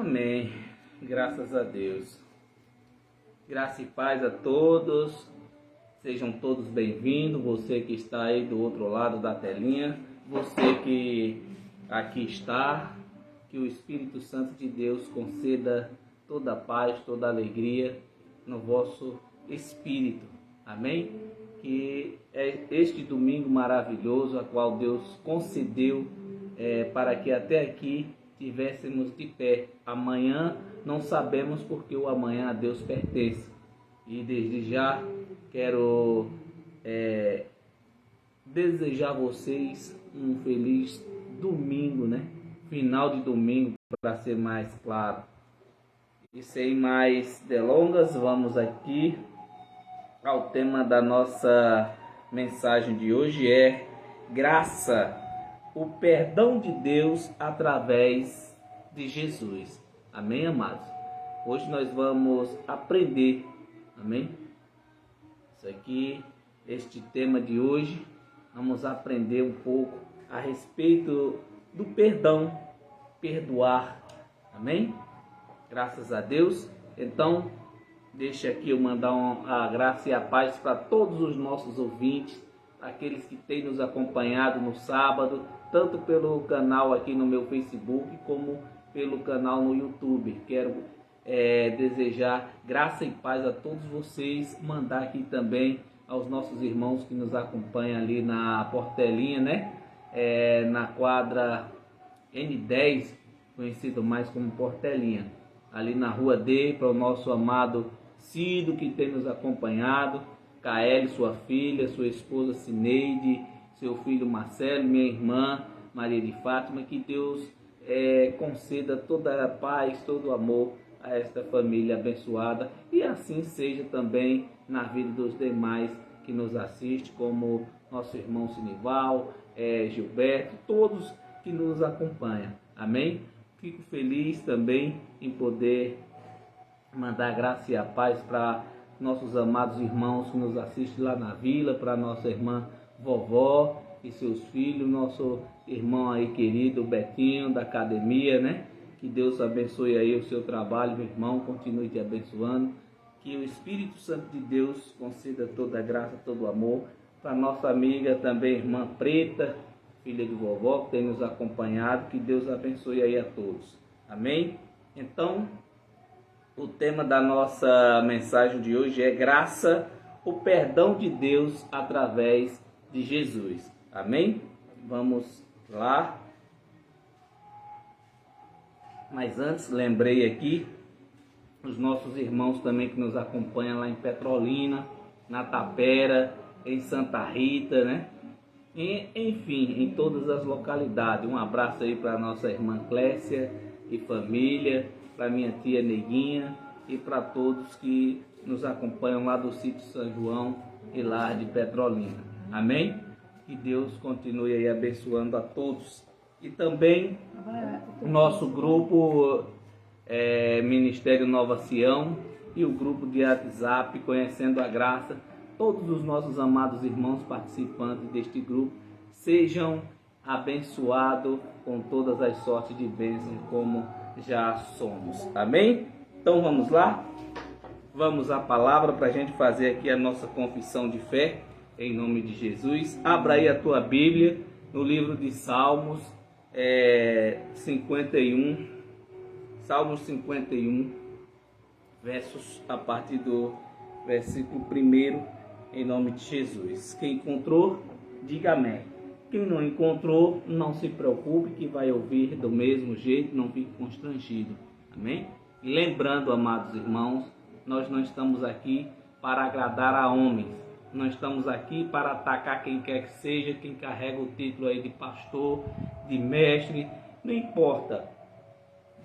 Amém. Graças a Deus. Graça e paz a todos. Sejam todos bem-vindos. Você que está aí do outro lado da telinha, você que aqui está, que o Espírito Santo de Deus conceda toda a paz, toda a alegria no vosso espírito. Amém? Que é este domingo maravilhoso, a qual Deus concedeu para que até aqui tivéssemos de pé. Amanhã não sabemos, porque o amanhã a Deus pertence. E desde já quero desejar a vocês um feliz domingo, né? Final de domingo, para ser mais claro. E sem mais delongas, vamos aqui ao tema da nossa mensagem de hoje: é graça, o perdão de Deus através de Jesus. Amém, amados? Hoje nós vamos aprender, amém? Isso aqui, este tema de hoje, vamos aprender um pouco a respeito do perdão, perdoar, amém? Graças a Deus. Então, deixa aqui eu mandar a graça e a paz para todos os nossos ouvintes, aqueles que têm nos acompanhado no sábado, tanto pelo canal aqui no meu Facebook, como pelo canal no YouTube. Quero desejar graça e paz a todos vocês, mandar aqui também aos nossos irmãos que nos acompanham ali na Portelinha, né? Na quadra N10, conhecido mais como Portelinha, ali na Rua D, para o nosso amado Cido, que tem nos acompanhado, Kaeli, sua filha, sua esposa Cineide, seu filho Marcelo, minha irmã Maria de Fátima. Que Deus conceda toda a paz, todo o amor a esta família abençoada, e assim seja também na vida dos demais que nos assistem, como nosso irmão Sinival, Gilberto, todos que nos acompanham. Amém? Fico feliz também em poder mandar graça e a paz para nossos amados irmãos que nos assistem lá na vila, para nossa irmã vovó e seus filhos, nosso irmão aí querido Betinho da academia, né? Que Deus abençoe aí o seu trabalho, meu irmão, continue te abençoando. Que o Espírito Santo de Deus conceda toda a graça, todo o amor para nossa amiga também, irmã Preta, filha de vovó, que tem nos acompanhado. Que Deus abençoe aí a todos. Amém? Então, o tema da nossa mensagem de hoje é graça, o perdão de Deus através de Jesus. Amém? Vamos lá. Mas antes, lembrei aqui os nossos irmãos também que nos acompanham lá em Petrolina, na Tapera, em Santa Rita, né? E, enfim, em todas as localidades. Um abraço aí para nossa irmã Clécia e família, para minha tia Neguinha e para todos que nos acompanham lá do sítio São João e lá de Petrolina. Amém? Que Deus continue aí abençoando a todos. E também nosso grupo Ministério Nova Sião e o grupo de WhatsApp Conhecendo a Graça. Todos os nossos amados irmãos participantes deste grupo sejam abençoados com todas as sortes de bênçãos como já somos. Amém? Então vamos lá? Vamos à palavra para a gente fazer aqui a nossa confissão de fé, em nome de Jesus. Abra aí a tua Bíblia no livro de Salmos 51, Salmos 51, versos a partir do versículo 1, em nome de Jesus. Quem encontrou, diga amém. Quem não encontrou, não se preocupe, que vai ouvir do mesmo jeito, não fique constrangido. Amém? E lembrando, amados irmãos, nós não estamos aqui para agradar a homens. Não estamos aqui para atacar quem quer que seja, quem carrega o título aí de pastor, de mestre, não importa.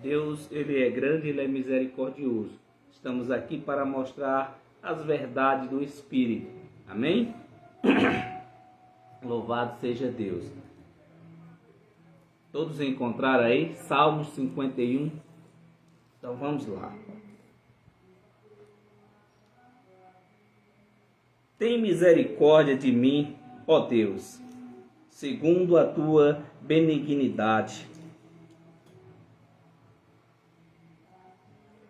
Deus, Ele é grande, Ele é misericordioso. Estamos aqui para mostrar as verdades do Espírito. Amém? Louvado seja Deus. Todos encontraram aí? Salmos 51. Então vamos lá. Tem misericórdia de mim, ó Deus, segundo a tua benignidade.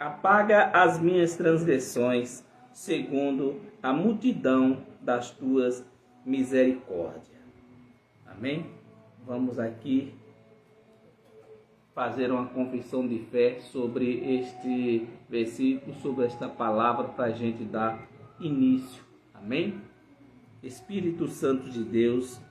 Apaga as minhas transgressões, segundo a multidão das tuas misericórdias. Amém? Vamos aqui fazer uma confissão de fé sobre este versículo, sobre esta palavra, para a gente dar início. Amém? Espírito Santo de Deus,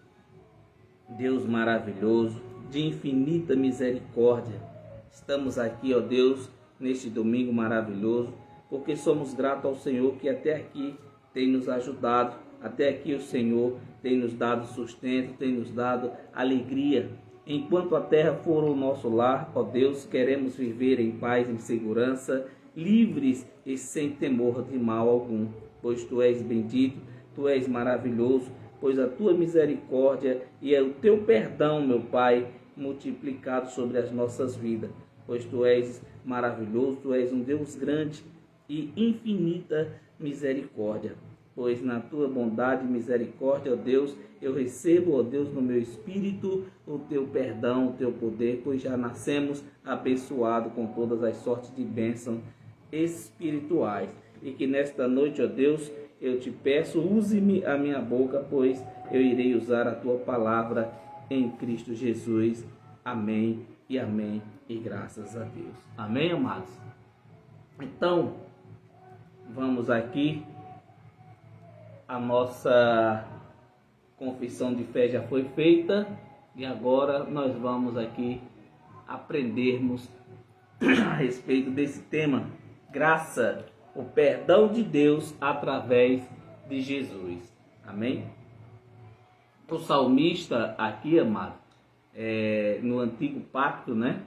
Deus maravilhoso, de infinita misericórdia, estamos aqui, ó Deus, neste domingo maravilhoso, porque somos gratos ao Senhor que até aqui tem nos ajudado, até aqui o Senhor tem nos dado sustento, tem nos dado alegria. Enquanto a terra for o nosso lar, ó Deus, queremos viver em paz, em segurança, livres e sem temor de mal algum, pois Tu és bendito, Tu és maravilhoso, pois a Tua misericórdia e o Teu perdão, meu Pai, multiplicado sobre as nossas vidas, pois Tu és maravilhoso, Tu és um Deus grande e infinita misericórdia, pois na Tua bondade e misericórdia, ó Deus, eu recebo, ó Deus, no meu espírito o Teu perdão, o Teu poder, pois já nascemos abençoados com todas as sortes de bênçãos espirituais. E que nesta noite, ó Deus, eu te peço, use-me a minha boca, pois eu irei usar a Tua palavra em Cristo Jesus. Amém e amém, e graças a Deus. Amém, amados? Então, vamos aqui, a nossa confissão de fé já foi feita, e agora nós vamos aqui aprendermos a respeito desse tema, graça, o perdão de Deus através de Jesus. Amém? O salmista aqui, amado, no antigo pacto, né?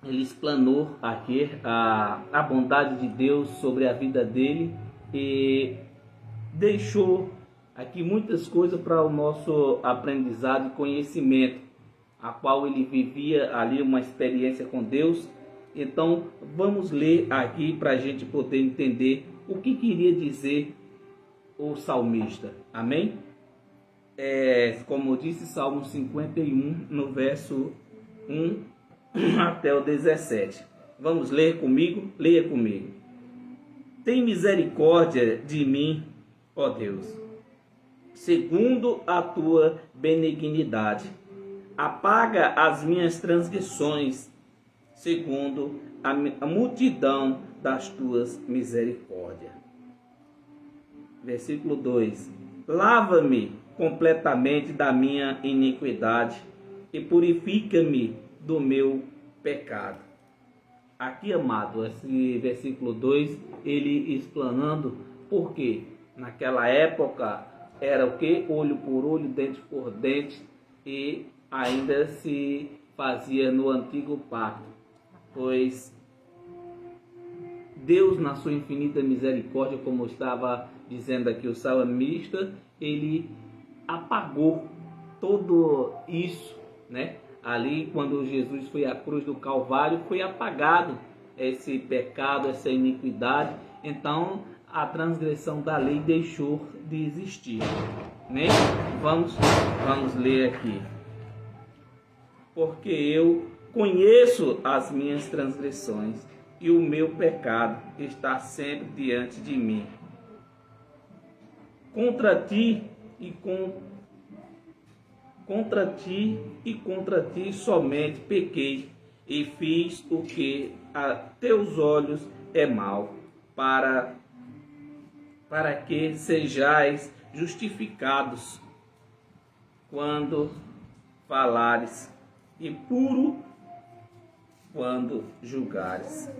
Ele explanou aqui a bondade de Deus sobre a vida dele e deixou aqui muitas coisas para o nosso aprendizado e conhecimento, a qual ele vivia ali uma experiência com Deus. Então vamos ler aqui para a gente poder entender o que queria dizer o salmista. Amém? Como disse, Salmo 51, no verso 1 até o 17. Vamos ler comigo? Leia comigo. Tem misericórdia de mim, ó Deus, segundo a Tua benignidade. Apaga as minhas transgressões, segundo a multidão das Tuas misericórdias. Versículo 2. Lava-me completamente da minha iniquidade e purifica-me do meu pecado. Aqui, amado, esse versículo 2, ele explanando porque naquela época era o que? Olho por olho, dente por dente, e ainda se fazia no antigo pacto, pois Deus, na sua infinita misericórdia, como estava dizendo aqui o salmista, ele apagou tudo isso, né? Ali, quando Jesus foi à cruz do Calvário, foi apagado esse pecado, essa iniquidade. Então, a transgressão da lei deixou de existir, né? Vamos ler aqui. Porque eu conheço as minhas transgressões e o meu pecado está sempre diante de mim. Contra ti e contra ti somente pequei e fiz o que a teus olhos é mal, para que sejais justificados quando falares e puro quando julgares.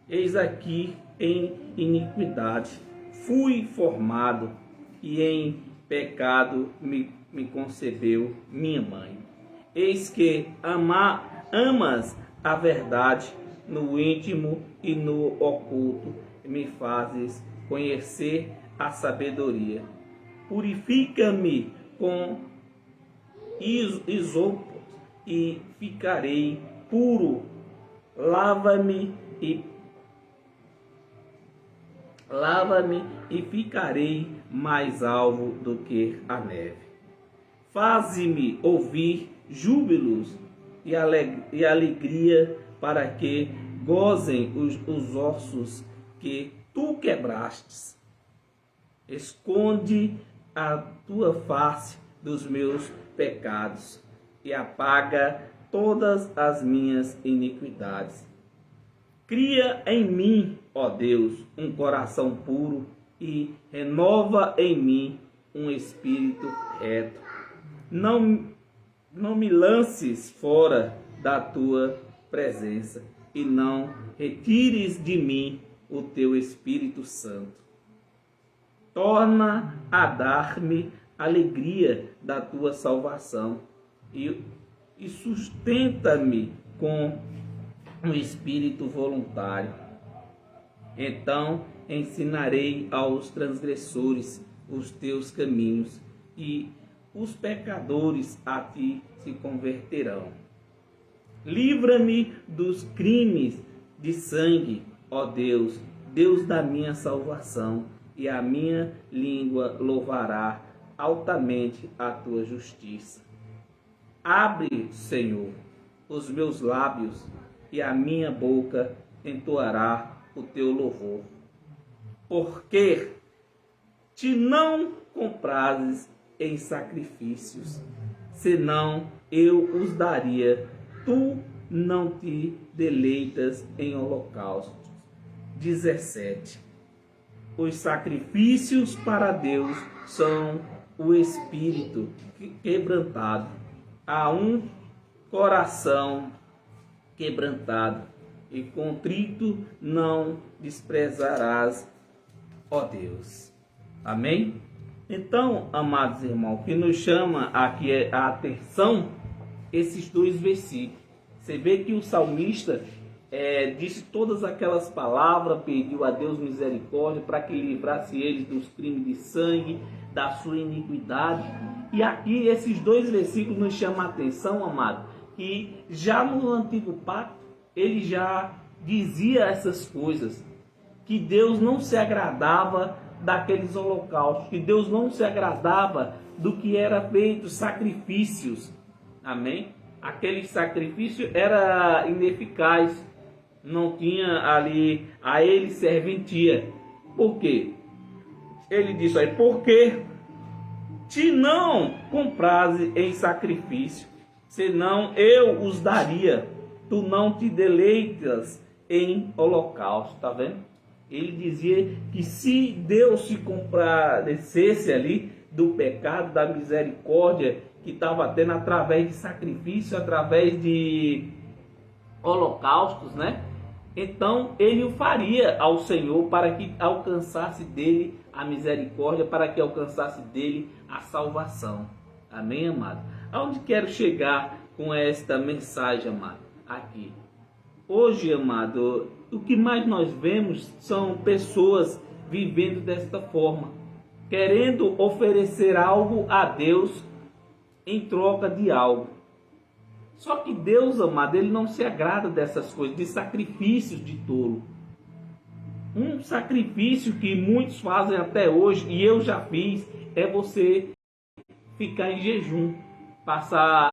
Eis aqui em iniquidade fui formado, e em pecado me concebeu minha mãe. Eis que amas a verdade no íntimo e no oculto, me fazes conhecer a sabedoria. Purifica-me com isopo e ficarei puro. Lava-me e ficarei mais alvo do que a neve. Faze-me ouvir júbilos e alegria, para que gozem os ossos que tu quebrastes. Esconde a tua face dos meus pecados e apaga todas as minhas iniquidades. Cria em mim, ó Deus, um coração puro e renova em mim um espírito reto. Não me lances fora da tua presença e não retires de mim o teu Espírito Santo. Torna a dar-me alegria da tua salvação e sustenta-me com um espírito voluntário. Então ensinarei aos transgressores os teus caminhos e os pecadores a ti se converterão. Livra-me dos crimes de sangue, ó Deus, Deus da minha salvação, e a minha língua louvará altamente a tua justiça. Abre, Senhor, os meus lábios, e a minha boca entoará o teu louvor. Porque te não comprazes em sacrifícios, senão eu os daria. Tu não te deleitas em holocaustos. 17. Os sacrifícios para Deus são o espírito quebrantado. Há um coração quebrantado e contrito não desprezarás, ó Deus. Amém? Então, amados irmãos, o que nos chama aqui a atenção, esses dois versículos. Você vê que o salmista disse todas aquelas palavras, pediu a Deus misericórdia para que livrasse eles dos crimes de sangue, da sua iniquidade. E aqui esses dois versículos nos chamam a atenção, amado, que já no Antigo Pacto ele já dizia essas coisas, que Deus não se agradava daqueles holocaustos, que Deus não se agradava do que era feito, sacrifícios. Amém? Aquele sacrifício era ineficaz, não tinha ali a ele serventia. Por quê? Ele disse aí, porque te não compraze em sacrifício, senão eu os daria. Tu não te deleitas em holocausto, tá vendo? Ele dizia que se Deus se compadecesse ali do pecado, da misericórdia que estava tendo através de sacrifício, através de holocaustos, né? Então ele o faria ao Senhor para que alcançasse dele a misericórdia, para que alcançasse dele a salvação. Amém, amado? Aonde quero chegar com esta mensagem, amado? Aqui. Hoje, amado, o que mais nós vemos são pessoas vivendo desta forma, querendo oferecer algo a Deus em troca de algo. Só que Deus, amado, ele não se agrada dessas coisas, de sacrifícios de tolo. Um sacrifício que muitos fazem até hoje, e eu já fiz, é você ficar em jejum. Passar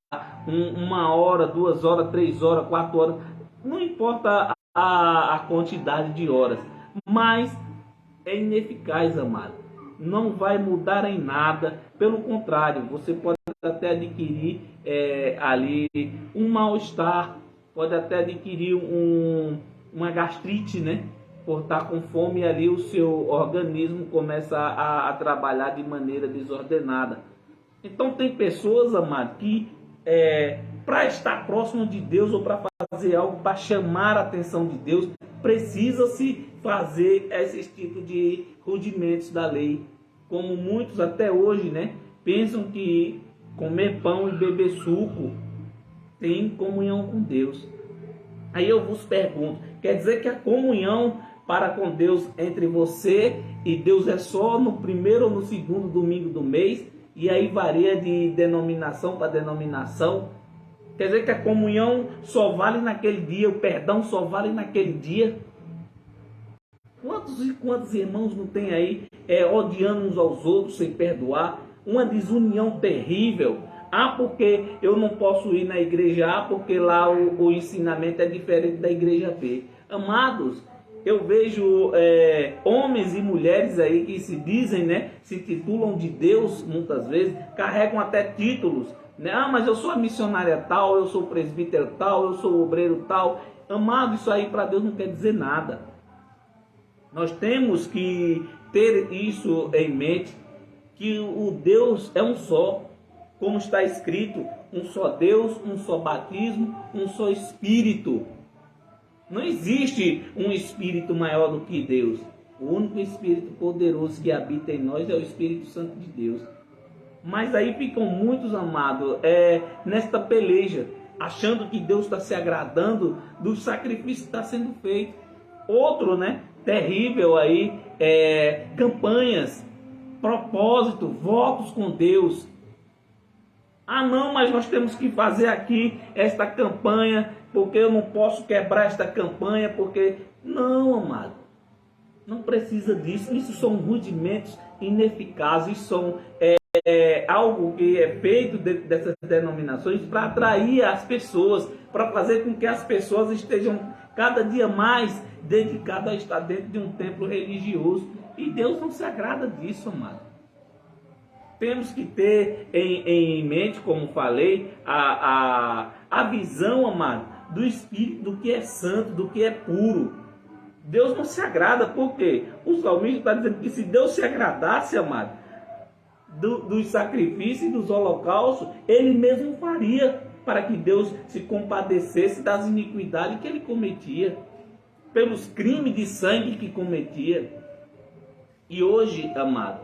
1 hora, 2 horas, 3 horas, 4 horas, não importa a quantidade de horas, mas é ineficaz, amado. Não vai mudar em nada, pelo contrário, você pode até adquirir ali um mal-estar, pode até adquirir uma gastrite, né? Por estar com fome, e ali o seu organismo começa a trabalhar de maneira desordenada. Então tem pessoas, amado, que para estar próximo de Deus ou para fazer algo para chamar a atenção de Deus, precisa-se fazer esses tipos de rudimentos da lei. Como muitos até hoje, né, pensam que comer pão e beber suco tem comunhão com Deus. Aí eu vos pergunto, quer dizer que a comunhão para com Deus entre você e Deus é só no primeiro ou no segundo domingo do mês? E aí varia de denominação para denominação. Quer dizer que a comunhão só vale naquele dia, o perdão só vale naquele dia? Quantos e quantos irmãos não tem aí odiando uns aos outros sem perdoar? Uma desunião terrível. porque eu não posso ir na igreja A, porque lá o ensinamento é diferente da igreja B. Amados, eu vejo homens e mulheres aí que se dizem, né, se titulam de Deus, muitas vezes, carregam até títulos, né? Mas eu sou a missionária tal, eu sou o presbítero tal, eu sou o obreiro tal. Amado, isso aí para Deus não quer dizer nada. Nós temos que ter isso em mente, que o Deus é um só, como está escrito, um só Deus, um só batismo, um só Espírito. Não existe um Espírito maior do que Deus. O único Espírito poderoso que habita em nós é o Espírito Santo de Deus. Mas aí ficam muitos, amados, nesta peleja, achando que Deus está se agradando do sacrifício que está sendo feito. Outro, né, terrível aí, campanhas, propósito, votos com Deus. Não, mas nós temos que fazer aqui esta campanha, porque eu não posso quebrar esta campanha, porque... Não, amado. Não precisa disso. Isso são rudimentos ineficazes, são algo que é feito dessas denominações para atrair as pessoas, para fazer com que as pessoas estejam cada dia mais dedicadas a estar dentro de um templo religioso. E Deus não se agrada disso, amado. Temos que ter em mente, como falei, a visão, amado, do Espírito, do que é santo, do que é puro. Deus não se agrada, porque o salmista está dizendo que se Deus se agradasse, amado, dos sacrifícios e dos holocaustos, Ele mesmo faria, para que Deus se compadecesse das iniquidades que Ele cometia, pelos crimes de sangue que cometia. E hoje, amado,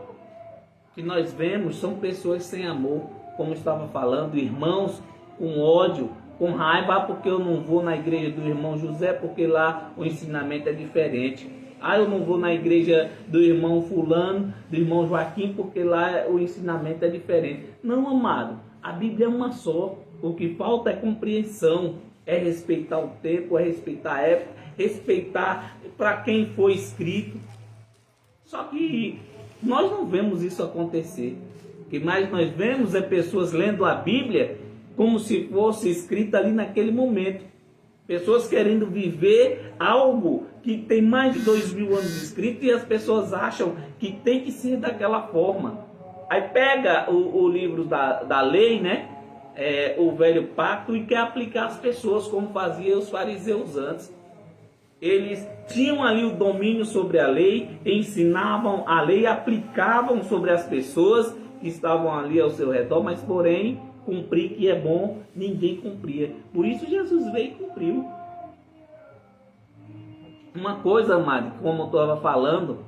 que nós vemos são pessoas sem amor, como estava falando, irmãos com ódio, com raiva, porque eu não vou na igreja do irmão José, porque lá o ensinamento é diferente. Eu não vou na igreja do irmão fulano, do irmão Joaquim, porque lá o ensinamento é diferente. Não, amado, a Bíblia é uma só. O que falta é compreensão, é respeitar o tempo, é respeitar a época, respeitar para quem foi escrito. Só que nós não vemos isso acontecer. O que mais nós vemos é pessoas lendo a Bíblia como se fosse escrita ali naquele momento. Pessoas querendo viver algo que tem mais de 2000 anos escrito, e as pessoas acham que tem que ser daquela forma. Aí pega o livro da lei, né? O velho pacto, e quer aplicar às pessoas como faziam os fariseus antes. Eles tinham ali o domínio sobre a lei, ensinavam a lei, aplicavam sobre as pessoas que estavam ali ao seu redor, mas porém, cumprir que é bom, ninguém cumpria. Por isso Jesus veio e cumpriu. Uma coisa, amado, como eu estava falando,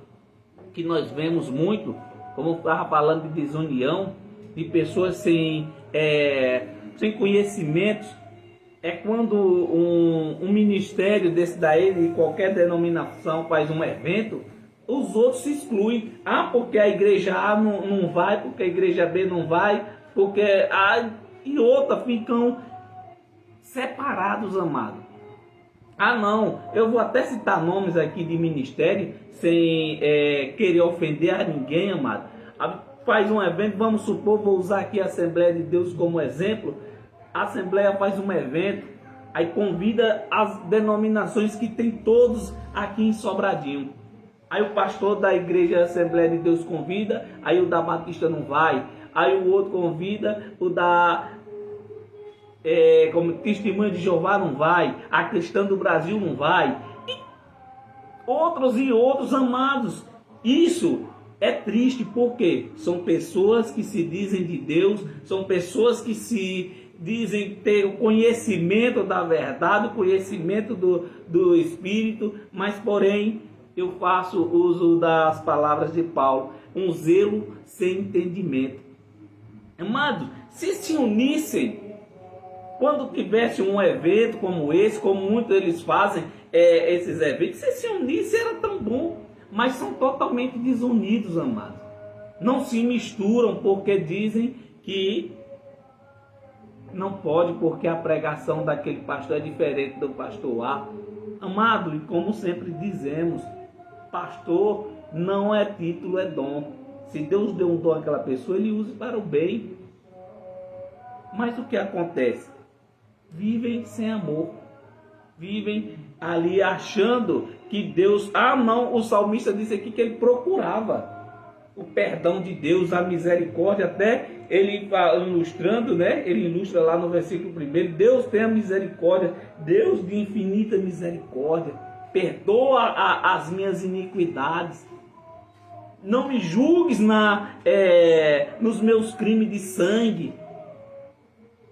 que nós vemos muito, como eu estava falando de desunião, de pessoas sem conhecimentos, é quando um ministério desse daí, de qualquer denominação, faz um evento, os outros se excluem. Porque a igreja A não vai, porque a igreja B não vai, porque A e outra ficam separados, amado. Não, eu vou até citar nomes aqui de ministério, sem querer ofender a ninguém, amado. Faz um evento, vamos supor, vou usar aqui a Assembleia de Deus como exemplo. A Assembleia faz um evento, aí convida as denominações que tem todos aqui em Sobradinho. Aí o pastor da igreja Assembleia de Deus convida, aí o da Batista não vai. Aí o outro convida, o da como Testemunho de Jeová não vai. A Cristã do Brasil não vai. E outros, amados. Isso é triste, porque são pessoas que se dizem de Deus, são pessoas que se dizem ter o conhecimento da verdade, o conhecimento do Espírito, mas porém eu faço uso das palavras de Paulo, um zelo sem entendimento. Amados, se se unissem, quando tivesse um evento como esse, como muitos eles fazem esses eventos, se unissem era tão bom, mas são totalmente desunidos, amados. Não se misturam porque dizem que não pode, porque a pregação daquele pastor é diferente do pastor A. Amado, e como sempre dizemos, pastor não é título, é dom. Se Deus deu um dom àquela pessoa, Ele usa para o bem. Mas o que acontece? Vivem sem amor. Vivem ali achando que Deus... Ah, não, o salmista disse aqui que ele procurava o perdão de Deus, a misericórdia. Até ele ilustrando, né? Ele ilustra lá no versículo 1. Deus tem a misericórdia, Deus de infinita misericórdia. Perdoa as minhas iniquidades. Não me julgues nos meus crimes de sangue.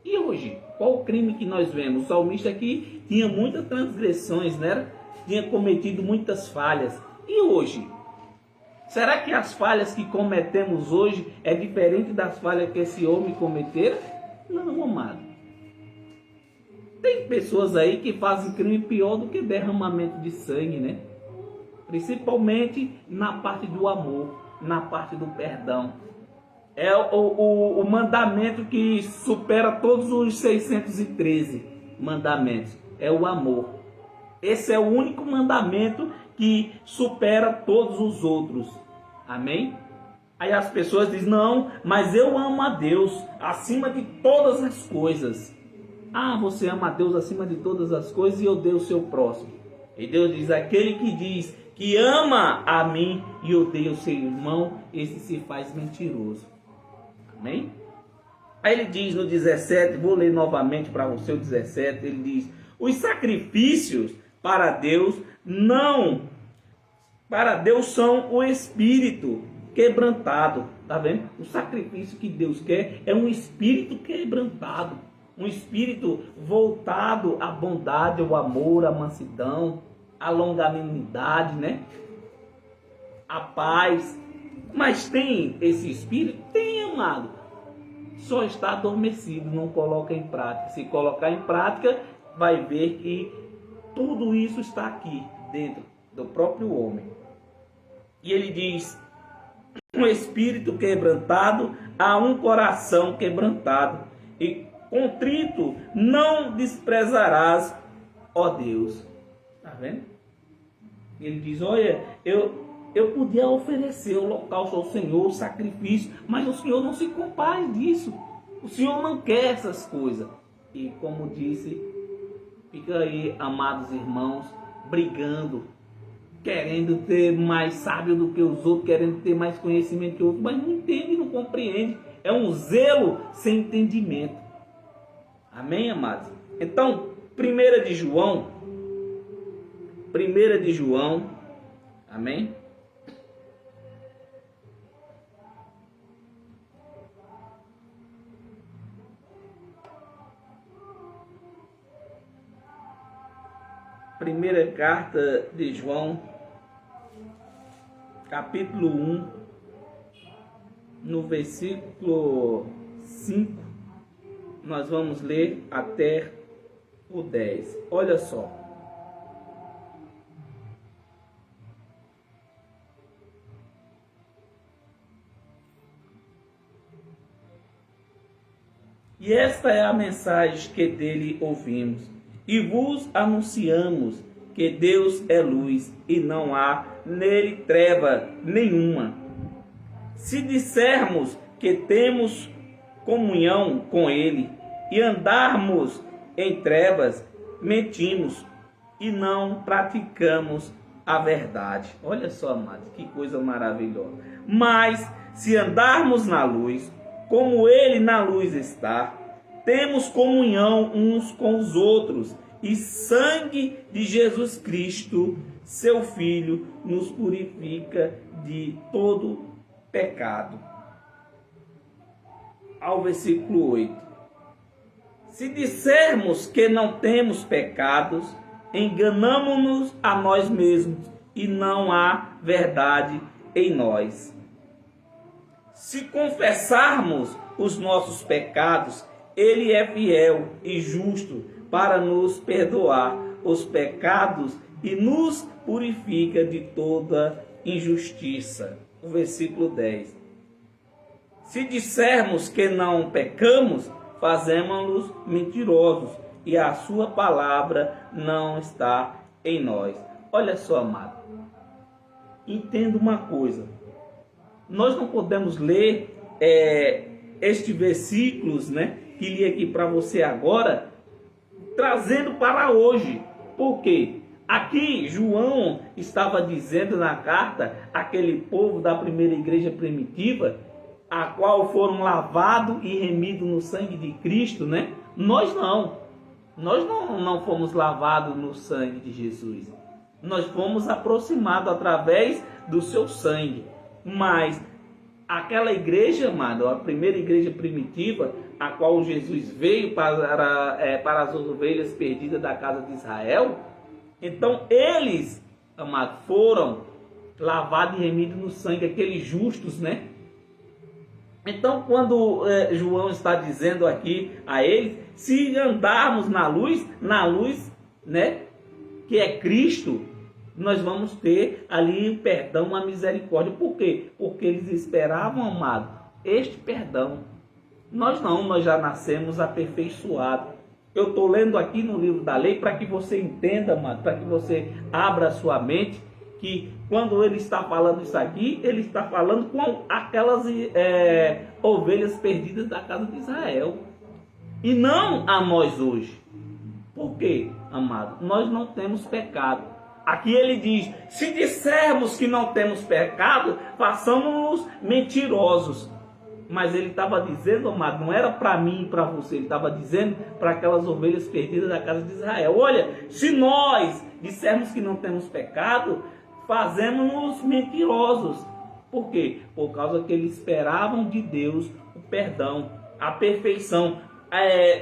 E hoje, qual o crime que nós vemos? O salmista aqui tinha muitas transgressões, né? Tinha cometido muitas falhas. E hoje? Será que as falhas que cometemos hoje é diferente das falhas que esse homem cometera? Não, amado. Tem pessoas aí que fazem crime pior do que derramamento de sangue, né? Principalmente na parte do amor, na parte do perdão. É o mandamento que supera todos os 613 mandamentos. É o amor. Esse é o único mandamento que supera todos os outros. Amém? Aí as pessoas dizem, não, mas eu amo a Deus acima de todas as coisas. Ah, você ama a Deus acima de todas as coisas e odeia o seu próximo. E Deus diz, aquele que diz que ama a mim e odeia o seu irmão, esse se faz mentiroso. Amém? Aí ele diz no 17, vou ler novamente para você o 17, ele diz, os sacrifícios para Deus são o espírito quebrantado. Tá vendo? O sacrifício que Deus quer é um espírito quebrantado, um espírito voltado à bondade, ao amor, à mansidão, à longanimidade, né? A paz. Mas tem esse espírito? Tem, amado. Só está adormecido, não coloca em prática. Se colocar em prática, vai ver que tudo isso está aqui, dentro do próprio homem. E ele diz, um espírito quebrantado, há um coração quebrantado. E contrito não desprezarás, ó Deus. Está vendo? Ele diz, olha, eu podia oferecer o holocausto ao Senhor, o sacrifício, mas o Senhor não se compaz disso. O Senhor não quer essas coisas. E como disse, fica aí, amados irmãos, brigando, querendo ter mais sábio do que os outros, querendo ter mais conhecimento que outros, mas não entende, não compreende. É um zelo sem entendimento. Amém, amados? Então, 1 de João, amém? Primeira carta de João, capítulo 1, no versículo 5, nós vamos ler até o 10. Olha só. E esta é a mensagem que dele ouvimos. E vos anunciamos que Deus é luz e não há nele treva nenhuma. Se dissermos que temos comunhão com ele e andarmos em trevas, mentimos e não praticamos a verdade. Olha só, amados, que coisa maravilhosa. Mas se andarmos na luz, como ele na luz está, temos comunhão uns com os outros, e sangue de Jesus Cristo, seu Filho, nos purifica de todo pecado. Ao versículo 8. Se dissermos que não temos pecados, enganamo-nos a nós mesmos, e não há verdade em nós. Se confessarmos os nossos pecados, ele é fiel e justo para nos perdoar os pecados e nos purifica de toda injustiça. O versículo 10. Se dissermos que não pecamos, fazemos-nos mentirosos e a sua palavra não está em nós. Olha só, amado. Entenda uma coisa. Nós não podemos ler estes versículos, né, que li aqui para você agora, trazendo para hoje. Por quê? Aqui João estava dizendo na carta aquele povo da primeira igreja primitiva, a qual foram lavados e remidos no sangue de Cristo, né? Nós não fomos lavados no sangue de Jesus. Nós fomos aproximados através do seu sangue. Mas aquela igreja, amado, a primeira igreja primitiva, a qual Jesus veio para as ovelhas perdidas da casa de Israel, então eles, amado, foram lavados e remidos no sangue, aqueles justos, né? Então, quando João está dizendo aqui a eles, se andarmos na luz, né, que é Cristo, nós vamos ter ali o perdão, a misericórdia. Por quê? Porque eles esperavam, amado, este perdão. Nós já nascemos aperfeiçoados. Eu estou lendo aqui no livro da lei para que você entenda, amado, para que você abra a sua mente, que quando ele está falando isso aqui, ele está falando com aquelas ovelhas perdidas da casa de Israel. E não a nós hoje. Por quê, amado? Nós não temos pecado. Aqui ele diz, se dissermos que não temos pecado, façamos-nos mentirosos. Mas ele estava dizendo, amado, não era para mim e para você, ele estava dizendo para aquelas ovelhas perdidas da casa de Israel. Olha, se nós dissermos que não temos pecado, fazemos-nos mentirosos. Por quê? Por causa que eles esperavam de Deus o perdão, a perfeição.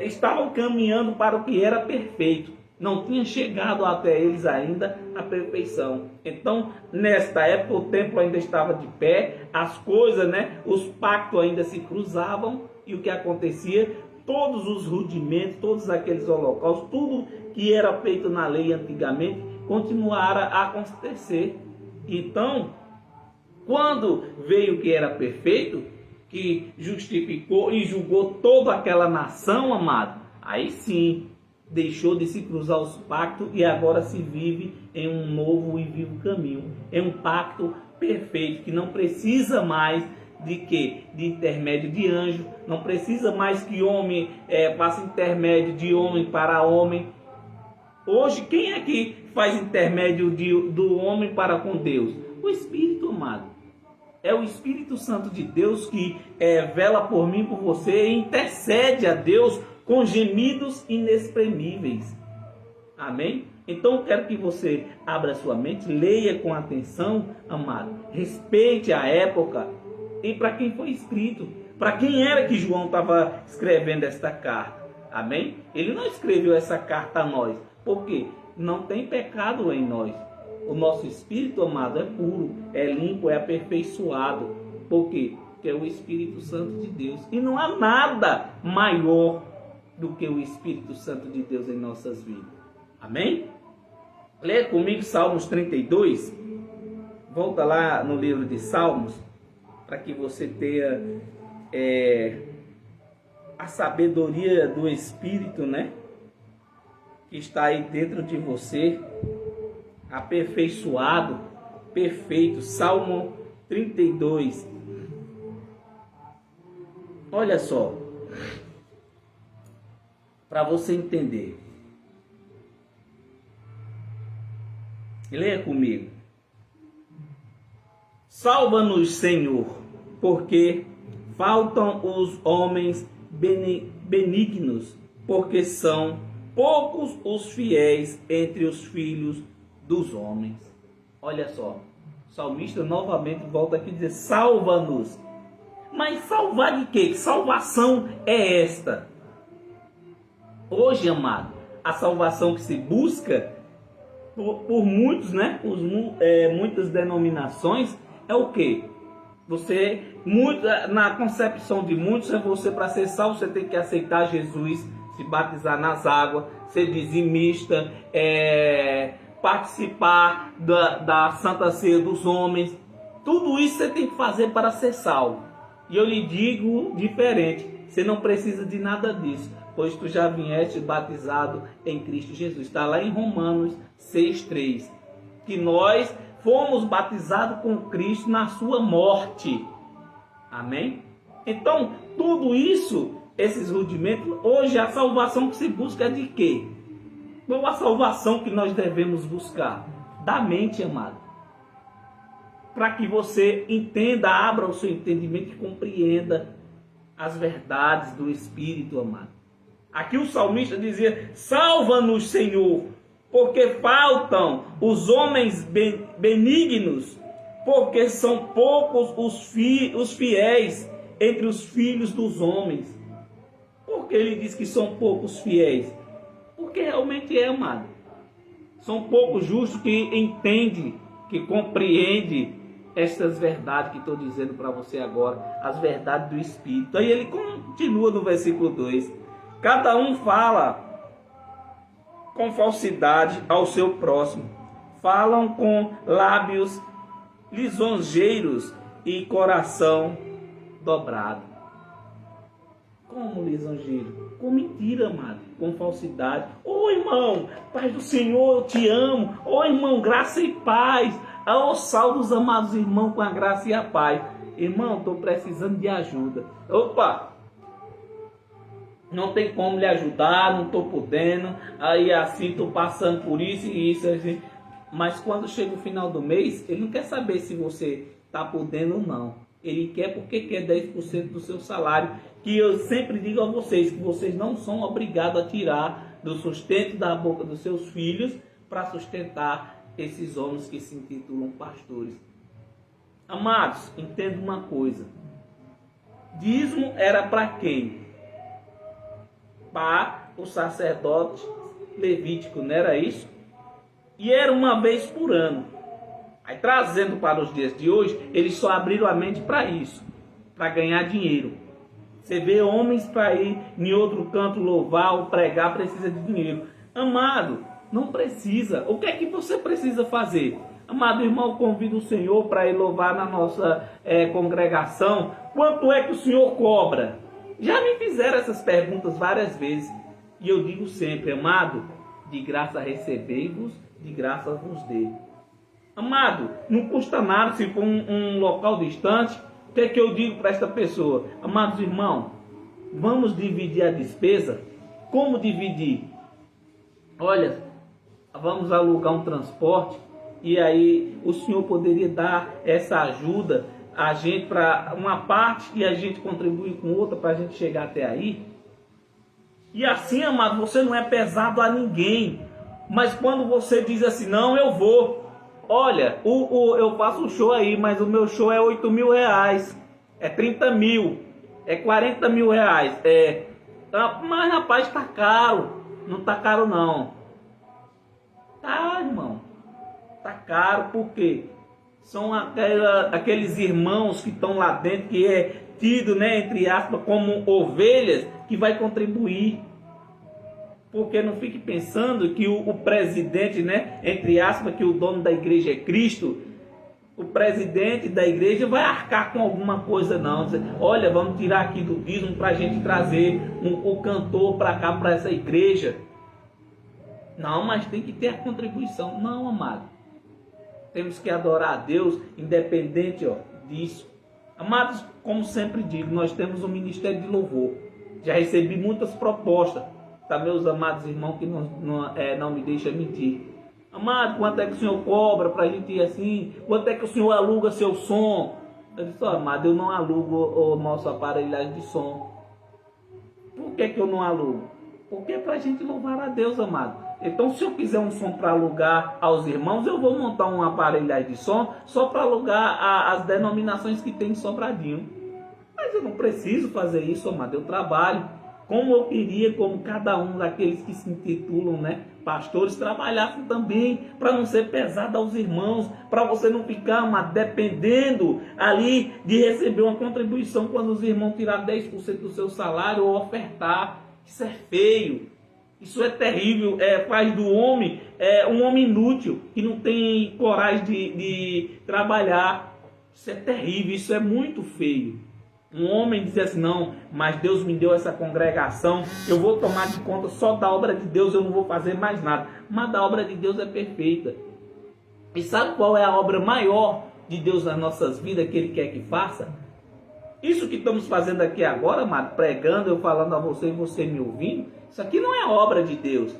Estavam caminhando para o que era perfeito. Não tinha chegado até eles ainda a perfeição. Então, nesta época, o templo ainda estava de pé, as coisas, né, os pactos ainda se cruzavam, e o que acontecia? Todos os rudimentos, todos aqueles holocaustos, tudo que era feito na lei antigamente, continuara a acontecer. Então, quando veio o que era perfeito, que justificou e julgou toda aquela nação, amado, aí sim, deixou de se cruzar os pactos e agora se vive em um novo e vivo caminho. É um pacto perfeito que não precisa mais de quê? De intermédio de anjo, não precisa mais que homem faça intermédio de homem para homem. Hoje, quem é que faz intermédio do homem para com Deus? O Espírito, amado. É o Espírito Santo de Deus que vela por mim, por você, e intercede a Deus com gemidos inexprimíveis. Amém? Então eu quero que você abra sua mente, leia com atenção, amado. Respeite a época e para quem foi escrito. Para quem era que João estava escrevendo esta carta. Amém? Ele não escreveu essa carta a nós. Por quê? Não tem pecado em nós. O nosso espírito, amado, é puro, é limpo, é aperfeiçoado. Por quê? Porque é o Espírito Santo de Deus. E não há nada maior do que o Espírito Santo de Deus em nossas vidas. Amém? Leia comigo Salmos 32. Volta lá no livro de Salmos, para que você tenha a sabedoria do Espírito, né? Que está aí dentro de você, aperfeiçoado, perfeito. Salmo 32. Olha só, para você entender. Leia comigo. Salva-nos, Senhor, porque faltam os homens benignos, porque são poucos os fiéis entre os filhos dos homens. Olha só, o salmista novamente volta aqui e diz: salva-nos. Mas salvar de quê? Que salvação é esta? Hoje, amado, a salvação que se busca por muitos, né? Por muitas denominações, é o quê? Na concepção de muitos, é você, para ser salvo, você tem que aceitar Jesus, se batizar nas águas, ser dizimista, participar da Santa Ceia dos homens. Tudo isso você tem que fazer para ser salvo. E eu lhe digo diferente, você não precisa de nada disso, pois tu já vieste batizado em Cristo Jesus. Está lá em Romanos 6,3, que nós fomos batizados com Cristo na sua morte. Amém? Então, tudo isso esses rudimentos. Hoje a salvação que se busca é de quê? Qual a salvação que nós devemos buscar? Da mente, amado. Para que você entenda, abra o seu entendimento e compreenda as verdades do Espírito, amado. Aqui o salmista dizia: salva-nos, Senhor, porque faltam os homens benignos, porque são poucos os fiéis entre os filhos dos homens. Por que ele diz que são poucos fiéis? Porque realmente é, amado. São poucos justos que entendem, que compreendem estas verdades que estou dizendo para você agora, as verdades do Espírito. Aí ele continua no versículo 2. Cada um fala com falsidade ao seu próximo. Falam com lábios lisonjeiros e coração dobrado. Como lisonjeiro? Com mentira, amado. Com falsidade. Ô irmão, paz do Senhor, eu te amo. Ô irmão, graça e paz. Ô salve amados irmãos com a graça e a paz. Irmão, estou precisando de ajuda. Opa! Não tem como lhe ajudar, não estou podendo. Aí assim, estou passando por isso e isso. Assim. Mas quando chega o final do mês, ele não quer saber se você está podendo ou não. Ele quer porque quer 10% do seu salário. Que eu sempre digo a vocês, que vocês não são obrigados a tirar do sustento da boca dos seus filhos para sustentar esses homens que se intitulam pastores. Amados, entenda uma coisa. Dízimo era para quem? Para o sacerdote levítico, não era isso? E era uma vez por ano. Aí trazendo para os dias de hoje, eles só abriram a mente para isso, para ganhar dinheiro. Você vê homens para ir em outro canto louvar ou pregar, precisa de dinheiro. Amado, não precisa. O que é que você precisa fazer? Amado irmão, convido o Senhor para ir louvar na nossa congregação. Quanto é que o Senhor cobra? Já me fizeram essas perguntas várias vezes. E eu digo sempre, amado, de graça recebei-vos, de graça vos dei. Amado, não custa nada se for um local distante. O que é que eu digo para esta pessoa? Amados irmãos, vamos dividir a despesa? Como dividir? Olha, vamos alugar um transporte e aí o senhor poderia dar essa ajuda a gente para uma parte e a gente contribui com outra para a gente chegar até aí? E assim, amado, você não é pesado a ninguém. Mas quando você diz assim, não, eu vou. Olha, eu faço um show aí, mas o meu show é 8 mil reais. É 30 mil. É 40 mil reais. Mas rapaz, tá caro. Não tá caro não. Tá, irmão. Tá caro por quê? São aqueles irmãos que estão lá dentro, que é tido, né, entre aspas, como ovelhas, que vai contribuir. Porque não fique pensando que o presidente, né, entre aspas, que o dono da igreja é Cristo, o presidente da igreja vai arcar com alguma coisa não. Olha, vamos tirar aqui do dízimo para a gente trazer o cantor para cá, para essa igreja. Não, mas tem que ter a contribuição. Não, amado. Temos que adorar a Deus, independente disso. Amados, como sempre digo, nós temos um ministério de louvor. Já recebi muitas propostas. Tá, meus amados irmãos, que não me deixa mentir. Amado, quanto é que o senhor cobra para a gente ir assim? Quanto é que o senhor aluga seu som? Eu disse, amado, eu não alugo o nosso aparelhagem de som. Por que eu não alugo? Porque é para a gente louvar a Deus, amado. Então, se eu quiser um som para alugar aos irmãos, eu vou montar um aparelhagem de som só para alugar as denominações que tem em Sobradinho. Mas eu não preciso fazer isso, amado. Eu trabalho. Como eu queria, como cada um daqueles que se intitulam, né, pastores, trabalhassem também, para não ser pesado aos irmãos, para você não ficar dependendo ali de receber uma contribuição quando os irmãos tirar 10% do seu salário ou ofertar. Isso é feio, isso é terrível, faz do homem um homem inútil, que não tem coragem de trabalhar. Isso é terrível, isso é muito feio. Um homem dizer assim, não, mas Deus me deu essa congregação, eu vou tomar de conta só da obra de Deus, eu não vou fazer mais nada. Mas a obra de Deus é perfeita. E sabe qual é a obra maior de Deus nas nossas vidas que Ele quer que faça? Isso que estamos fazendo aqui agora, amado, pregando, eu falando a você e você me ouvindo, isso aqui não é obra de Deus.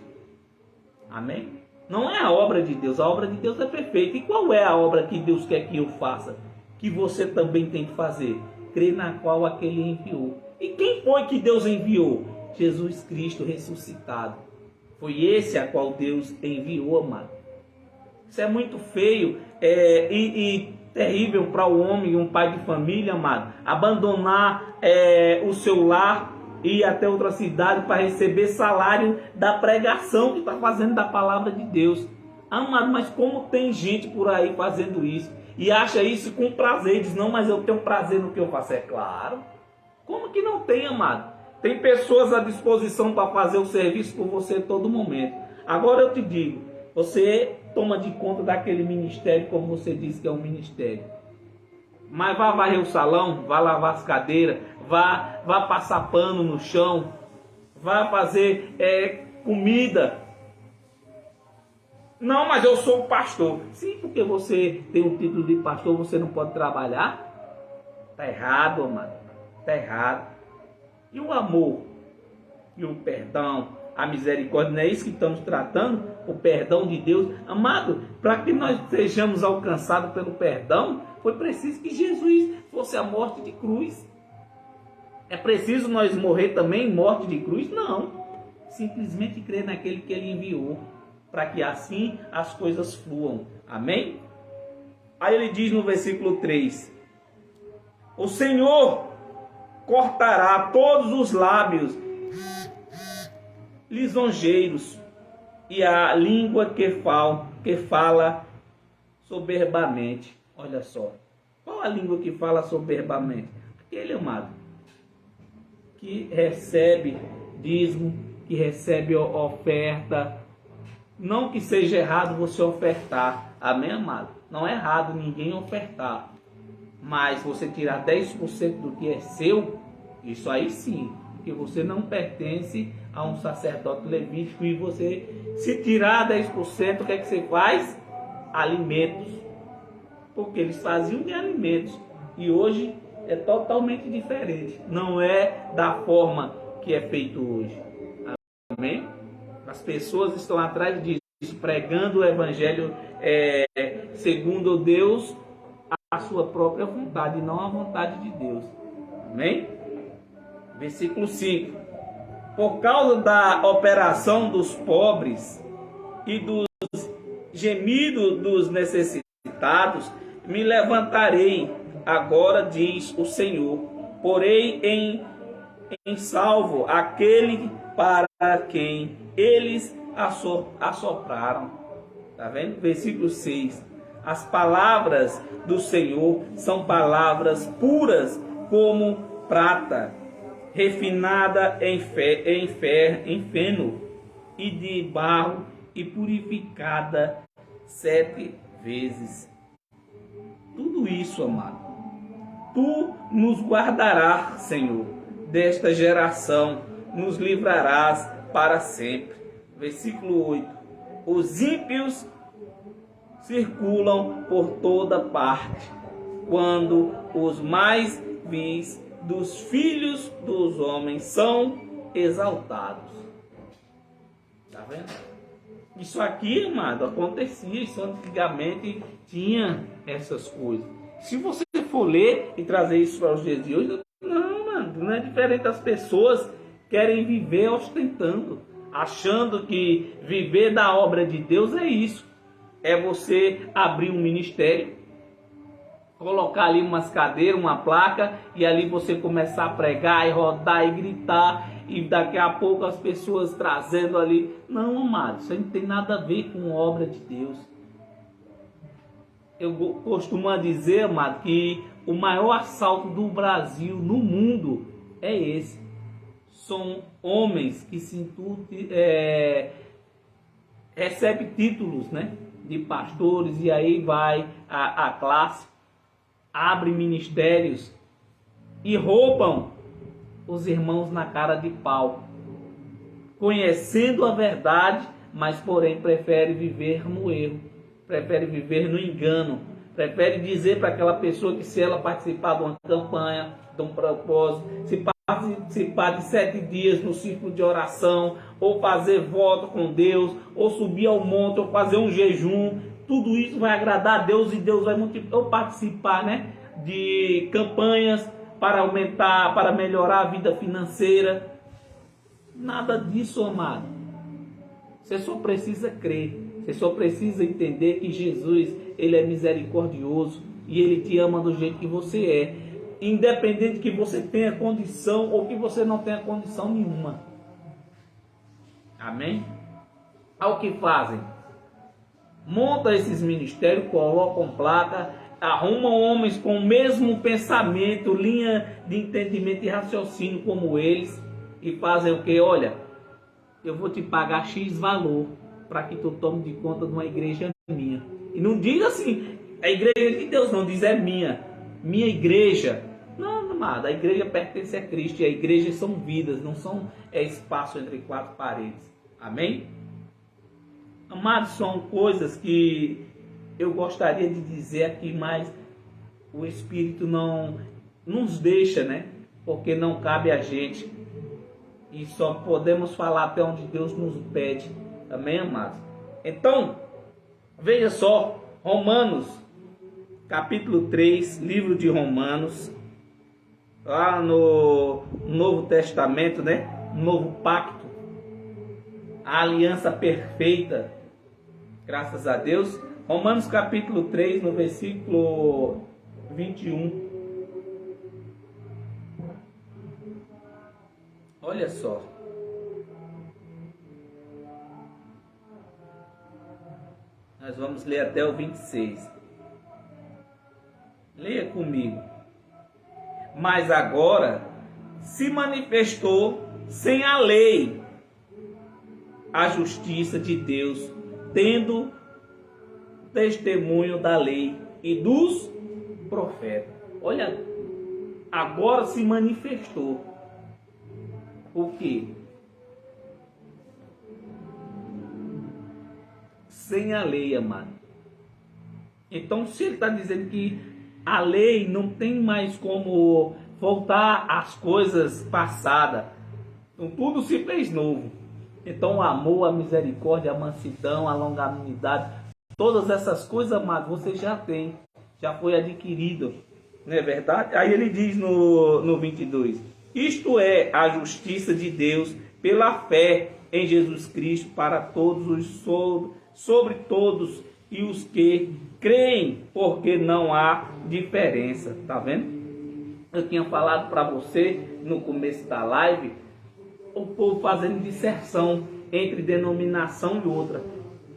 Amém? Não é a obra de Deus. A obra de Deus é perfeita. E qual é a obra que Deus quer que eu faça? Que você também tem que fazer? Crer na qual aquele enviou. E quem foi que Deus enviou? Jesus Cristo ressuscitado. Foi esse a qual Deus enviou, amado. Isso é muito feio e terrível para o homem, um pai de família, amado, abandonar o seu lar e ir até outra cidade para receber salário da pregação que está fazendo da palavra de Deus. Amado, mas como tem gente por aí fazendo isso e acha isso com prazer, diz, não, mas eu tenho prazer no que eu faço. É claro. Como que não tem, amado? Tem pessoas à disposição para fazer o serviço por você a todo momento. Agora eu te digo, você toma de conta daquele ministério, como você disse que é um ministério. Mas vá varrer o salão, vá lavar as cadeiras, vá passar pano no chão, vá fazer comida. Não, mas eu sou pastor. Sim, porque você tem o título de pastor, você não pode trabalhar? Está errado, amado. Está errado. E o amor, e o perdão, a misericórdia, não é isso que estamos tratando? O perdão de Deus. Amado, para que nós sejamos alcançados pelo perdão, foi preciso que Jesus fosse a morte de cruz. É preciso nós morrer também em morte de cruz? Não. Simplesmente crer naquele que ele enviou, para que assim as coisas fluam. Amém? Aí ele diz no versículo 3: o Senhor cortará todos os lábios lisonjeiros e a língua que fala soberbamente. Olha só. Qual a língua que fala soberbamente? Aquele, amado, que recebe dízimo, que recebe oferta. Não que seja errado você ofertar. Amém, amado? Não é errado ninguém ofertar. Mas você tirar 10% do que é seu, isso aí sim. Porque você não pertence a um sacerdote levítico e você, se tirar 10%, o que é que você faz? Alimentos. Porque eles faziam de alimentos. E hoje é totalmente diferente. Não é da forma que é feito hoje. Amém? As pessoas estão atrás disso, pregando o evangelho segundo Deus, a sua própria vontade, não a vontade de Deus. Amém? Versículo 5. Por causa da operação dos pobres e dos gemidos dos necessitados, me levantarei agora, diz o Senhor, porei em salvo aquele para quem eles assopraram. Está vendo? Versículo 6. As palavras do Senhor são palavras puras como prata, refinada em feno e de barro e purificada 7 vezes. Tudo isso, amado, tu nos guardarás, Senhor, desta geração, nos livrarás para sempre. Versículo 8. Os ímpios circulam por toda parte, quando os mais vis dos filhos dos homens são exaltados. Está vendo? Isso aqui, amado, acontecia. Isso antigamente tinha essas coisas. Se você for ler e trazer isso para os dias de hoje, não é diferente. As pessoas querem viver ostentando, achando que viver da obra de Deus é isso. É você abrir um ministério, colocar ali umas cadeiras, uma placa, e ali você começar a pregar e rodar e gritar, e daqui a pouco as pessoas trazendo ali. Não, amado, isso não tem nada a ver com obra de Deus. Eu costumo dizer, amado, que o maior assalto do Brasil no mundo é esse. São homens que recebem títulos, né, de pastores, e aí vai a classe, abre ministérios e roubam os irmãos na cara de pau, conhecendo a verdade, mas porém prefere viver no erro, prefere viver no engano, Prefere dizer para aquela pessoa que se ela participar de uma campanha, de um propósito, se participar de 7 dias no círculo de oração, ou fazer voto com Deus, ou subir ao monte, ou fazer um jejum, tudo isso vai agradar a Deus e Deus vai multiplicar. Ou participar, né, de campanhas para aumentar, para melhorar a vida financeira. Nada disso, amado. Você só precisa crer. Você só precisa entender que Jesus, ele é misericordioso e ele te ama do jeito que você é, independente que você tenha condição ou que você não tenha condição nenhuma. Amém? Ao que fazem? Monta esses ministérios, colocam placa, arrumam homens com o mesmo pensamento, linha de entendimento e raciocínio como eles, e fazem o que? Olha, eu vou te pagar X valor para que tu tome de conta de uma igreja minha. E não diga assim, a igreja de Deus, não, diz é minha igreja. Não, amado, a igreja pertence a Cristo, e a igreja são vidas, não são espaço entre 4 paredes. Amém? Amados, são coisas que eu gostaria de dizer aqui, mas o Espírito não nos deixa, né? Porque não cabe a gente. E só podemos falar até onde Deus nos pede. Amém, amados? Então, veja só, Romanos, capítulo 3, livro de Romanos, lá no Novo Testamento, né? Novo Pacto, a aliança perfeita, graças a Deus. Romanos capítulo 3, no versículo 21. Olha só. Nós vamos ler até o 26. Leia comigo. Mas agora se manifestou sem a lei a justiça de Deus, tendo testemunho da lei e dos profetas. Olha, agora se manifestou. O quê? Sem a lei, amado. Então, se ele está dizendo que a lei não tem mais como voltar às coisas passadas, então tudo se fez novo. Então, o amor, a misericórdia, a mansidão, a longanimidade, todas essas coisas, amado, você já tem, já foi adquirido, não é verdade? Aí ele diz no 22, isto é a justiça de Deus pela fé em Jesus Cristo para todos os sobre todos e os que creem, porque não há diferença, tá vendo? Eu tinha falado para você no começo da live, o povo fazendo disserção entre denominação e outra.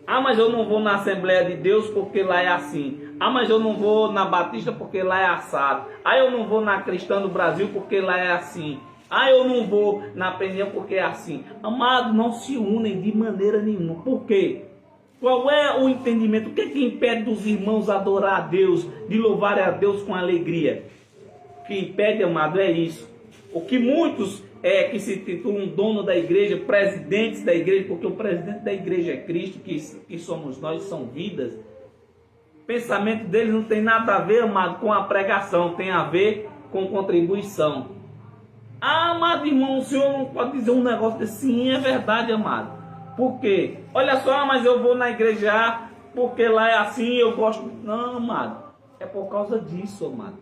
Ah, mas eu não vou na Assembleia de Deus porque lá é assim. Ah, mas eu não vou na Batista porque lá é assado. Ah, eu não vou na Cristã do Brasil porque lá é assim. Ah, eu não vou na Peniel porque é assim. Amados, não se unem de maneira nenhuma. Por quê? Qual é o entendimento? O que é que impede dos irmãos adorar a Deus, de louvar a Deus com alegria? O que impede, amado, é isso. O que muitos que se titulam dono da igreja, presidentes da igreja, porque o presidente da igreja é Cristo, que somos nós, são vidas. O pensamento deles não tem nada a ver, amado, com a pregação, tem a ver com contribuição. Ah, amado irmão, o senhor não pode dizer um negócio desse? Sim, é verdade, amado. Por quê? Olha só, mas eu vou na igreja porque lá é assim, eu gosto. Não, amado, é por causa disso, amado.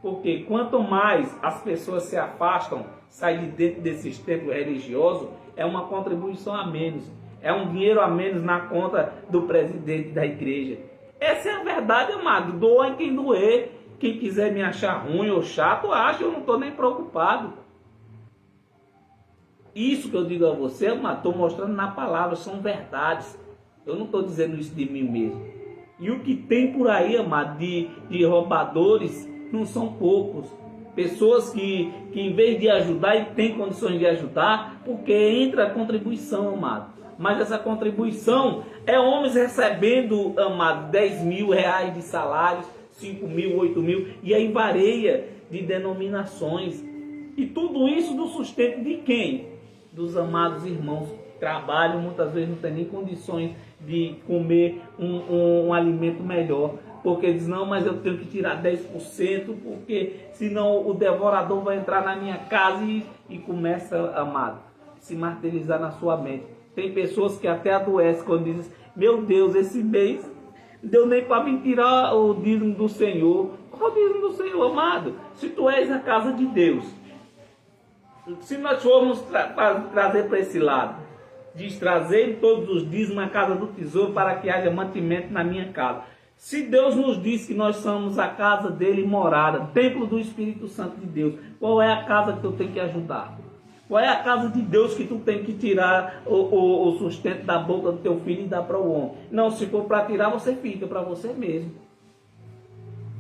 Porque quanto mais as pessoas se afastam, saem de dentro desses templos religiosos, é uma contribuição a menos. É um dinheiro a menos na conta do presidente da igreja. Essa é a verdade, amado. Doa em quem doer. Quem quiser me achar ruim ou chato, acha, eu não estou nem preocupado. Isso que eu digo a você, amado, estou mostrando na palavra, são verdades. Eu não estou dizendo isso de mim mesmo. E o que tem por aí, amado, de roubadores, não são poucos. Pessoas que em vez de ajudar e tem condições de ajudar, porque entra a contribuição, amado. Mas essa contribuição é homens recebendo, amado, 10 mil reais de salários, 5 mil, 8 mil, e aí varia de denominações. E tudo isso do sustento de quem? Dos amados irmãos que trabalham, muitas vezes não tem nem condições de comer um alimento melhor. porque diz, não, mas eu tenho que tirar 10%, porque senão o devorador vai entrar na minha casa e começa, amado, se martirizar na sua mente. Tem pessoas que até adoecem quando dizem, meu Deus, esse mês não deu nem para me tirar o dízimo do Senhor. Qual o dízimo do Senhor, amado? Se tu és a casa de Deus, se nós formos trazer para esse lado, diz, trazer todos os dízimos à casa do tesouro para que haja mantimento na minha casa. Se Deus nos diz que nós somos a casa dele, morada, templo do Espírito Santo de Deus, qual é a casa que tu tem que ajudar? Qual é a casa de Deus que tu tem que tirar o sustento da boca do teu filho e dar para o homem? Não, se for para tirar, você fica para você mesmo.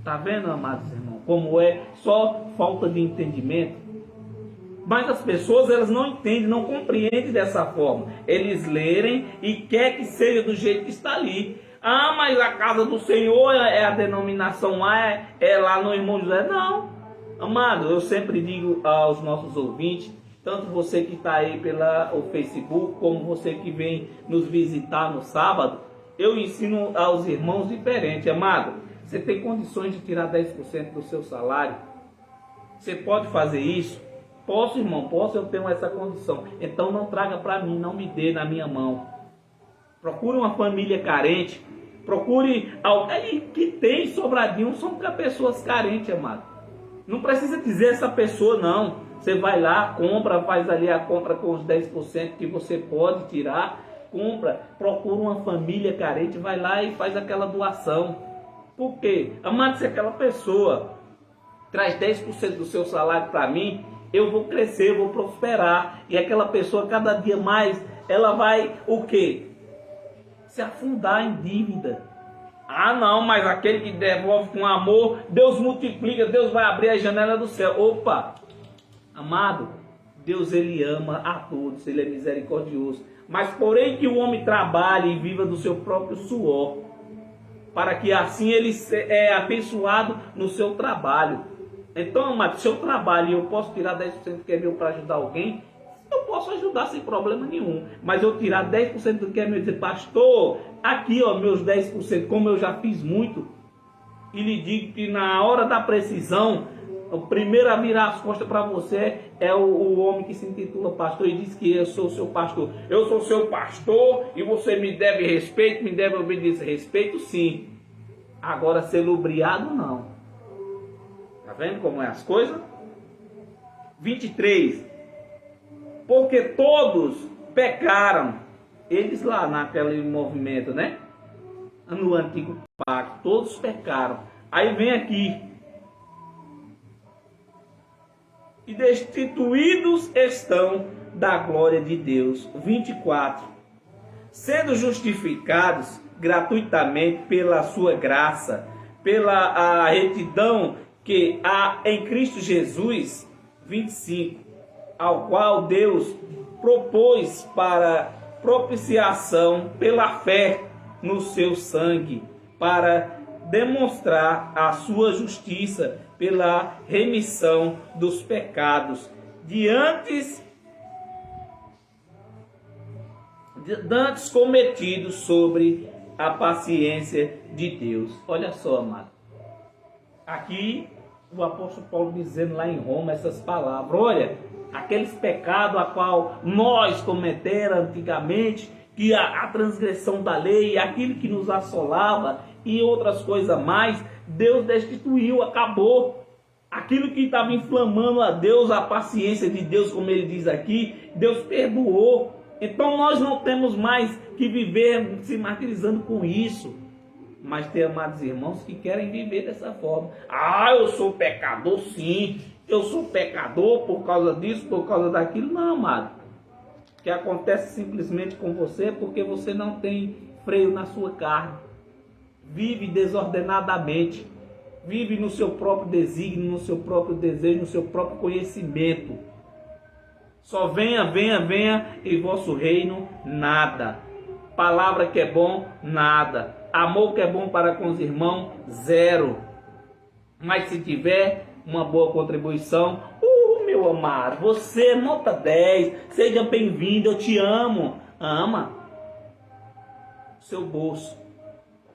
Tá vendo, amados irmãos, como é só falta de entendimento? Mas as pessoas, elas não entendem, não compreendem dessa forma. Eles lerem e quer que seja do jeito que está ali. Ah, mas a casa do Senhor é a denominação lá, é lá no irmão José. Não, amado, eu sempre digo aos nossos ouvintes, tanto você que está aí pelo Facebook, como você que vem nos visitar no sábado, eu ensino aos irmãos diferente, amado. Você tem condições de tirar 10% do seu salário? Você pode fazer isso? Posso, irmão, posso, eu tenho essa condição. Então não traga para mim, não me dê na minha mão. Procure uma família carente. Procure alguém que tem sobradinho. São pessoas carentes, amado. Não precisa dizer essa pessoa, não. Você vai lá, compra, faz ali a compra com os 10% que você pode tirar. Compra, procura uma família carente, vai lá e faz aquela doação. Por quê? Amado, se aquela pessoa traz 10% do seu salário para mim, eu vou crescer, eu vou prosperar. E aquela pessoa, cada dia mais, ela vai, o quê? Se afundar em dívida. Ah, não, mas aquele que devolve com amor, Deus multiplica, Deus vai abrir a janela do céu. Opa, amado, Deus, ele ama a todos, ele é misericordioso. Mas porém que o homem trabalhe e viva do seu próprio suor, para que assim ele é abençoado no seu trabalho. Então, amado, se eu trabalho e eu posso tirar 10% que é meu para ajudar alguém, eu posso ajudar sem problema nenhum. Mas eu tirar 10% do que é meu e dizer, pastor, aqui ó, meus 10%, como eu já fiz muito, e lhe digo que na hora da precisão, o primeiro a virar as costas para você é o homem que se intitula pastor e diz que eu sou seu pastor. Eu sou seu pastor e você me deve respeito, me deve obediência. Respeito sim. Agora ser lubriado não. Tá vendo como é as coisas? 23. Porque todos pecaram. Eles lá naquele movimento, né? No antigo pacto. Todos pecaram. Aí vem aqui. E destituídos estão da glória de Deus. 24. Sendo justificados gratuitamente pela sua graça, pela retidão que há em Cristo Jesus. 25. Ao qual Deus propôs para propiciação pela fé no seu sangue, para demonstrar a sua justiça pela remissão dos pecados dantes cometidos sobre a paciência de Deus. Olha só, amado. Aqui o apóstolo Paulo dizendo lá em Roma essas palavras. Olha, aqueles pecados a qual nós cometeram antigamente, que a transgressão da lei, aquilo que nos assolava e outras coisas mais, Deus destituiu, acabou. Aquilo que estava inflamando a Deus, a paciência de Deus, como ele diz aqui, Deus perdoou. Então nós não temos mais que viver se martirizando com isso. Mas tem amados irmãos que querem viver dessa forma. Ah, eu sou pecador sim. Eu sou pecador por causa disso, por causa daquilo. Não, amado. O que acontece simplesmente com você é porque você não tem freio na sua carne. Vive desordenadamente. Vive no seu próprio desígnio, no seu próprio desejo, no seu próprio conhecimento. Só venha, venha, venha em vosso reino, nada. Palavra que é bom, nada. Amor que é bom para com os irmãos, zero. Mas se tiver uma boa contribuição, meu amado, você nota 10, seja bem-vindo, eu te amo. Ama seu bolso.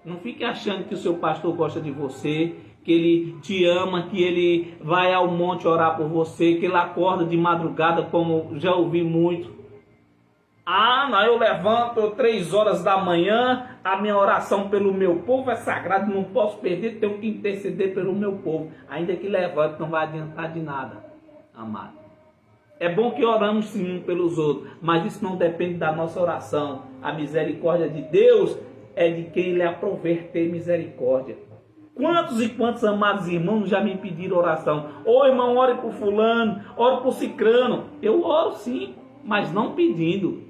Não fique achando que o seu pastor gosta de você, que ele te ama, que ele vai ao monte orar por você, que ele acorda de madrugada, como já ouvi muito. Ah, não, eu levanto 3 horas da manhã, a minha oração pelo meu povo é sagrada, não posso perder, tenho que interceder pelo meu povo. Ainda que levante, não vai adiantar de nada, amado. É bom que oramos sim pelos outros, mas isso não depende da nossa oração. A misericórdia de Deus é de quem Ele aprover ter misericórdia. Quantos e quantos amados irmãos já me pediram oração? Ô irmão, ore por fulano, ore por cicrano. Eu oro sim, mas não pedindo.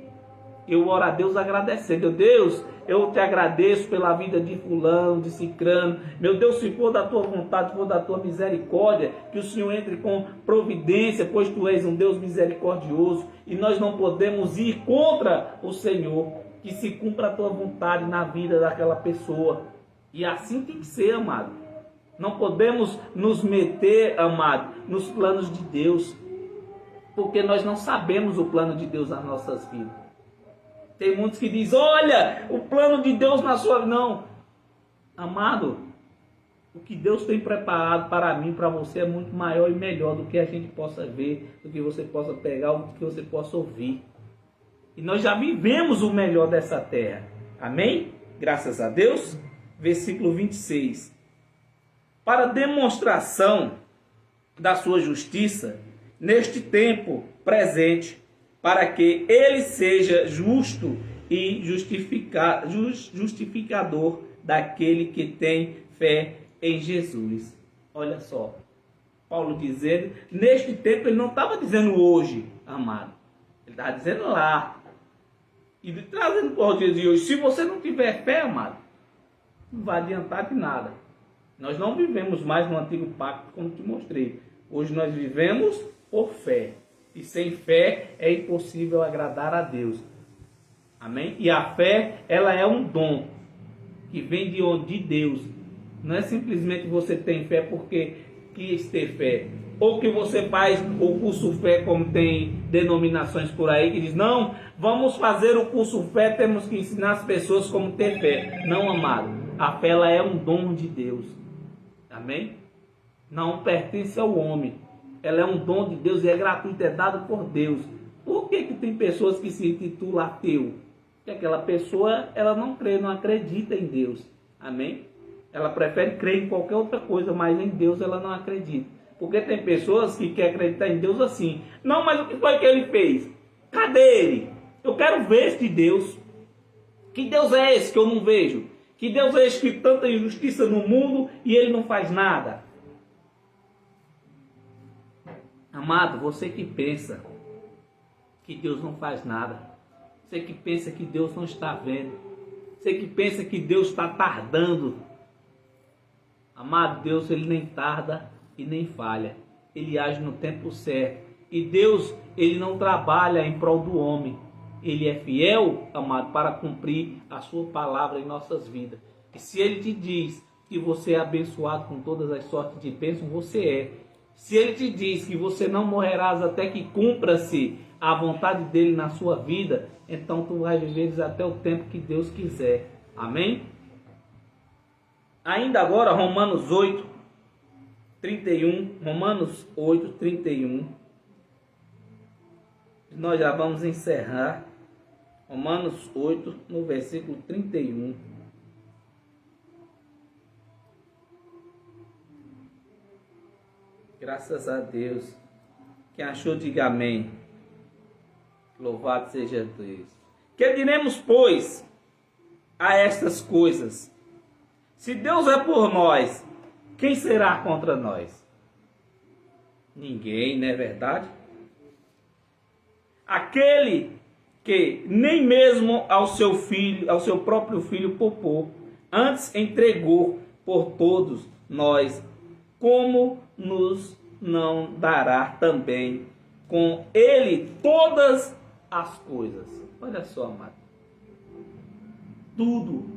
Eu oro a Deus agradecendo. Deus, eu te agradeço pela vida de fulano, de cicrano. Meu Deus, se for da tua vontade, se for da tua misericórdia, que o Senhor entre com providência, pois tu és um Deus misericordioso e nós não podemos ir contra o Senhor. Que se cumpra a tua vontade na vida daquela pessoa. E assim tem que ser, amado. Não podemos nos meter, amado, nos planos de Deus, porque nós não sabemos o plano de Deus nas nossas vidas. Tem muitos que dizem, olha, o plano de Deus na sua vida. Não, amado, o que Deus tem preparado para mim, para você, é muito maior e melhor do que a gente possa ver, do que você possa pegar, do que você possa ouvir. E nós já vivemos o melhor dessa terra. Amém? Graças a Deus. Versículo 26. Para demonstração da sua justiça, neste tempo presente, para que ele seja justo e justificador daquele que tem fé em Jesus. Olha só, Paulo dizendo, neste tempo ele não estava dizendo hoje, amado. Ele estava dizendo lá. E trazendo para os dias de hoje, se você não tiver fé, amado, não vai adiantar de nada. Nós não vivemos mais no antigo pacto, como te mostrei. Hoje nós vivemos por fé. E sem fé é impossível agradar a Deus. Amém? E a fé, ela é um dom que vem de Deus. Não é simplesmente você tem fé porque quis ter fé. Ou que você faz o curso fé, como tem denominações por aí, que diz, não, vamos fazer o curso fé, temos que ensinar as pessoas como ter fé. Não, amado. A fé, ela é um dom de Deus. Amém? Não pertence ao homem. Ela é um dom de Deus e é gratuito, é dado por Deus. Por que tem pessoas que se intitulam ateu? Porque aquela pessoa, ela não crê, não acredita em Deus. Amém? Ela prefere crer em qualquer outra coisa, mas em Deus ela não acredita. Porque tem pessoas que querem acreditar em Deus assim. Não, mas o que foi que ele fez? Cadê ele? Eu quero ver este Deus. Que Deus é esse que eu não vejo? Que Deus é esse que tanta injustiça no mundo e ele não faz nada? Amado, você que pensa que Deus não faz nada. Você que pensa que Deus não está vendo. Você que pensa que Deus está tardando. Amado, Deus ele nem tarda e nem falha. Ele age no tempo certo. E Deus, ele não trabalha em prol do homem. Ele é fiel, amado, para cumprir a sua palavra em nossas vidas. E se ele te diz que você é abençoado com todas as sortes de bênção, você é. Se ele te diz que você não morrerás até que cumpra-se a vontade dele na sua vida, então tu vai viver até o tempo que Deus quiser. Amém? Ainda agora, Romanos 8, 31. Romanos 8, 31. Nós já vamos encerrar. Romanos 8, no versículo 31. Graças a Deus. Quem achou, diga amém. Louvado seja Deus. Que diremos, pois, a estas coisas? Se Deus é por nós, quem será contra nós? Ninguém, não é verdade? Aquele que nem mesmo ao seu filho, ao seu próprio filho poupou, antes entregou por todos nós, como nos não dará também com ele todas as coisas? Olha só, amado. Tudo.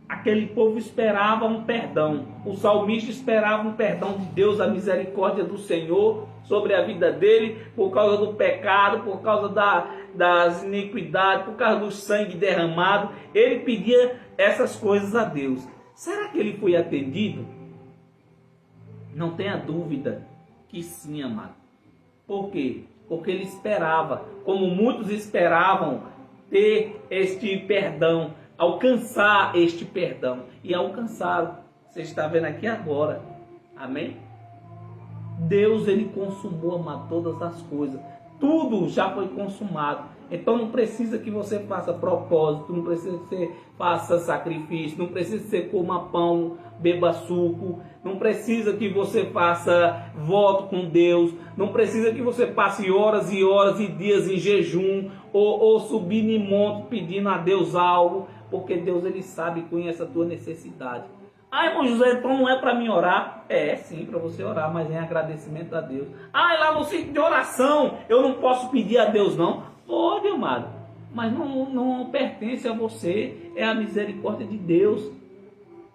Aquele povo esperava um perdão. O salmista esperava um perdão de Deus, a misericórdia do Senhor. sobre a vida dele, por causa do pecado, por causa das iniquidades, por causa do sangue derramado. Ele pedia essas coisas a Deus. Será que ele foi atendido? Não tenha dúvida que sim, amado. Por quê? Porque ele esperava, como muitos esperavam, ter este perdão, alcançar este perdão. E alcançaram. Você está vendo aqui agora. Amém? Deus, ele consumou, amado, todas as coisas. Tudo já foi consumado. Então não precisa que você faça propósito, não precisa que você faça sacrifício, não precisa que você coma pão, beba suco, não precisa que você faça voto com Deus, não precisa que você passe horas e horas e dias em jejum ou subir em monte pedindo a Deus algo, porque Deus, ele sabe e conhece a tua necessidade. Ah, irmão José, então não é para mim orar? É sim, para você orar, mas em agradecimento a Deus. Ah, lá no sítio de oração eu não posso pedir a Deus não? Pode, amado, mas não pertence a você, é a misericórdia de Deus.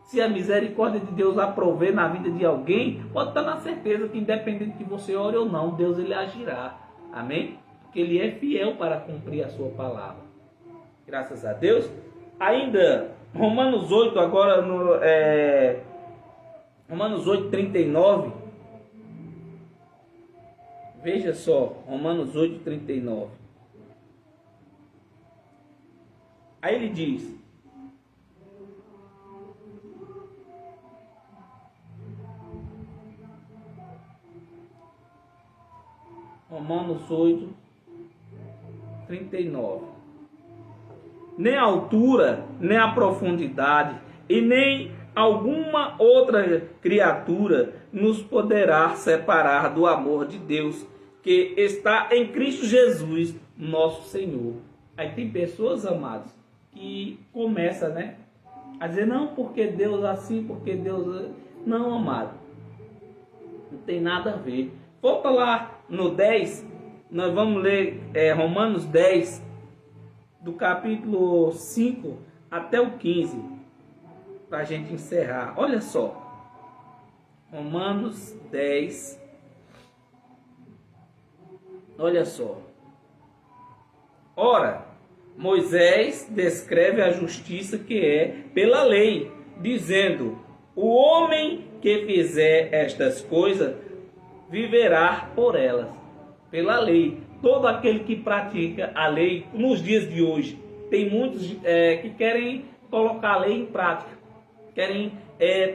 Se a misericórdia de Deus aprover na vida de alguém, pode estar na certeza que independente que você ore ou não, Deus, ele agirá. Amém? Porque ele é fiel para cumprir a sua palavra. Graças a Deus. Ainda, Romanos 8, agora, Romanos 8, 39. Veja só, Romanos 8, 39. Aí ele diz: Romanos 8, 39. Nem a altura, nem a profundidade, e nem alguma outra criatura nos poderá separar do amor de Deus, que está em Cristo Jesus, nosso Senhor. Aí tem pessoas, amados, que começam, a dizer, não, porque Deus assim, porque Deus... Não, amado, não tem nada a ver. Volta lá no 10, nós vamos ler Romanos 10, do capítulo 5 até o 15, para a gente encerrar. Olha só, Romanos 10, olha só. Ora, Moisés descreve a justiça que é pela lei, dizendo: o homem que fizer estas coisas viverá por elas. Pela lei. Todo aquele que pratica a lei, nos dias de hoje, tem muitos que querem colocar a lei em prática, querem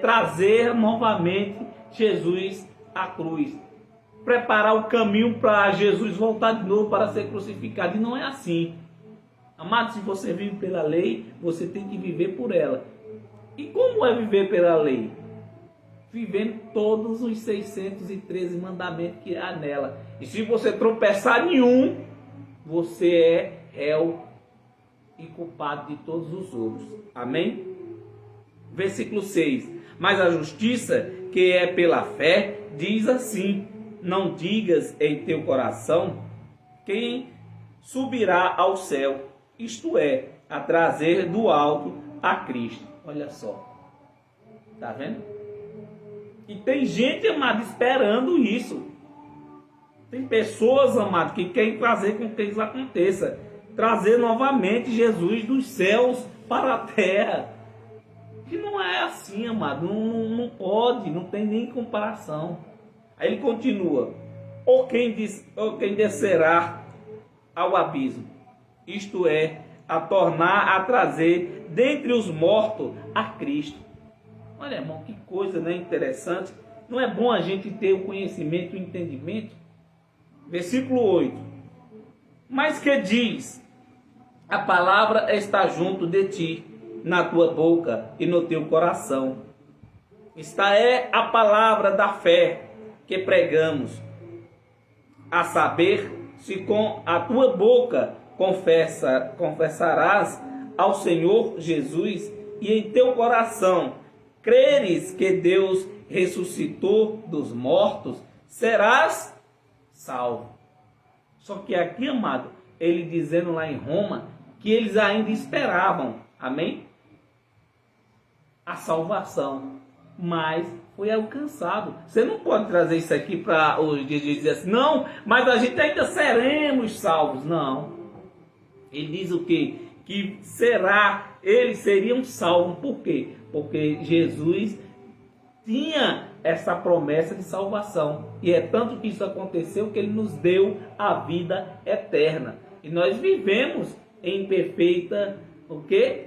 trazer novamente Jesus à cruz, preparar o caminho para Jesus voltar de novo para ser crucificado. E não é assim. Amado, se você vive pela lei, você tem que viver por ela. E como é viver pela lei? Vivendo todos os 613 mandamentos que há nela. E se você tropeçar em um, você é réu e culpado de todos os outros. Amém? Versículo 6. Mas a justiça que é pela fé diz assim: não digas em teu coração quem subirá ao céu, isto é, a trazer do alto a Cristo. Olha só. Está vendo? E tem gente, amado, esperando isso. Tem pessoas, amado, que querem fazer com que isso aconteça. Trazer novamente Jesus dos céus para a terra. Que não é assim, amado. Não pode, não tem nem comparação. Aí ele continua: ou quem descerá ao abismo, isto é, a tornar a trazer dentre os mortos a Cristo. Olha, irmão, que coisa, interessante. Não é bom a gente ter o conhecimento, o entendimento? Versículo 8. Mas que diz: a palavra está junto de ti, na tua boca e no teu coração. Esta é a palavra da fé que pregamos. A saber, se com a tua boca confessarás ao Senhor Jesus e em teu coração creres que Deus ressuscitou dos mortos, serás salvo. Só que aqui, amado, ele dizendo lá em Roma que eles ainda esperavam, amém? A salvação. mas foi alcançado. Você não pode trazer isso aqui para hoje dia de dizer assim, não, mas a gente ainda seremos salvos. Não. Ele diz o quê? Que eles seriam salvos. Por quê? Porque Jesus tinha essa promessa de salvação. E é tanto que isso aconteceu que ele nos deu a vida eterna. E nós vivemos em perfeita, o quê?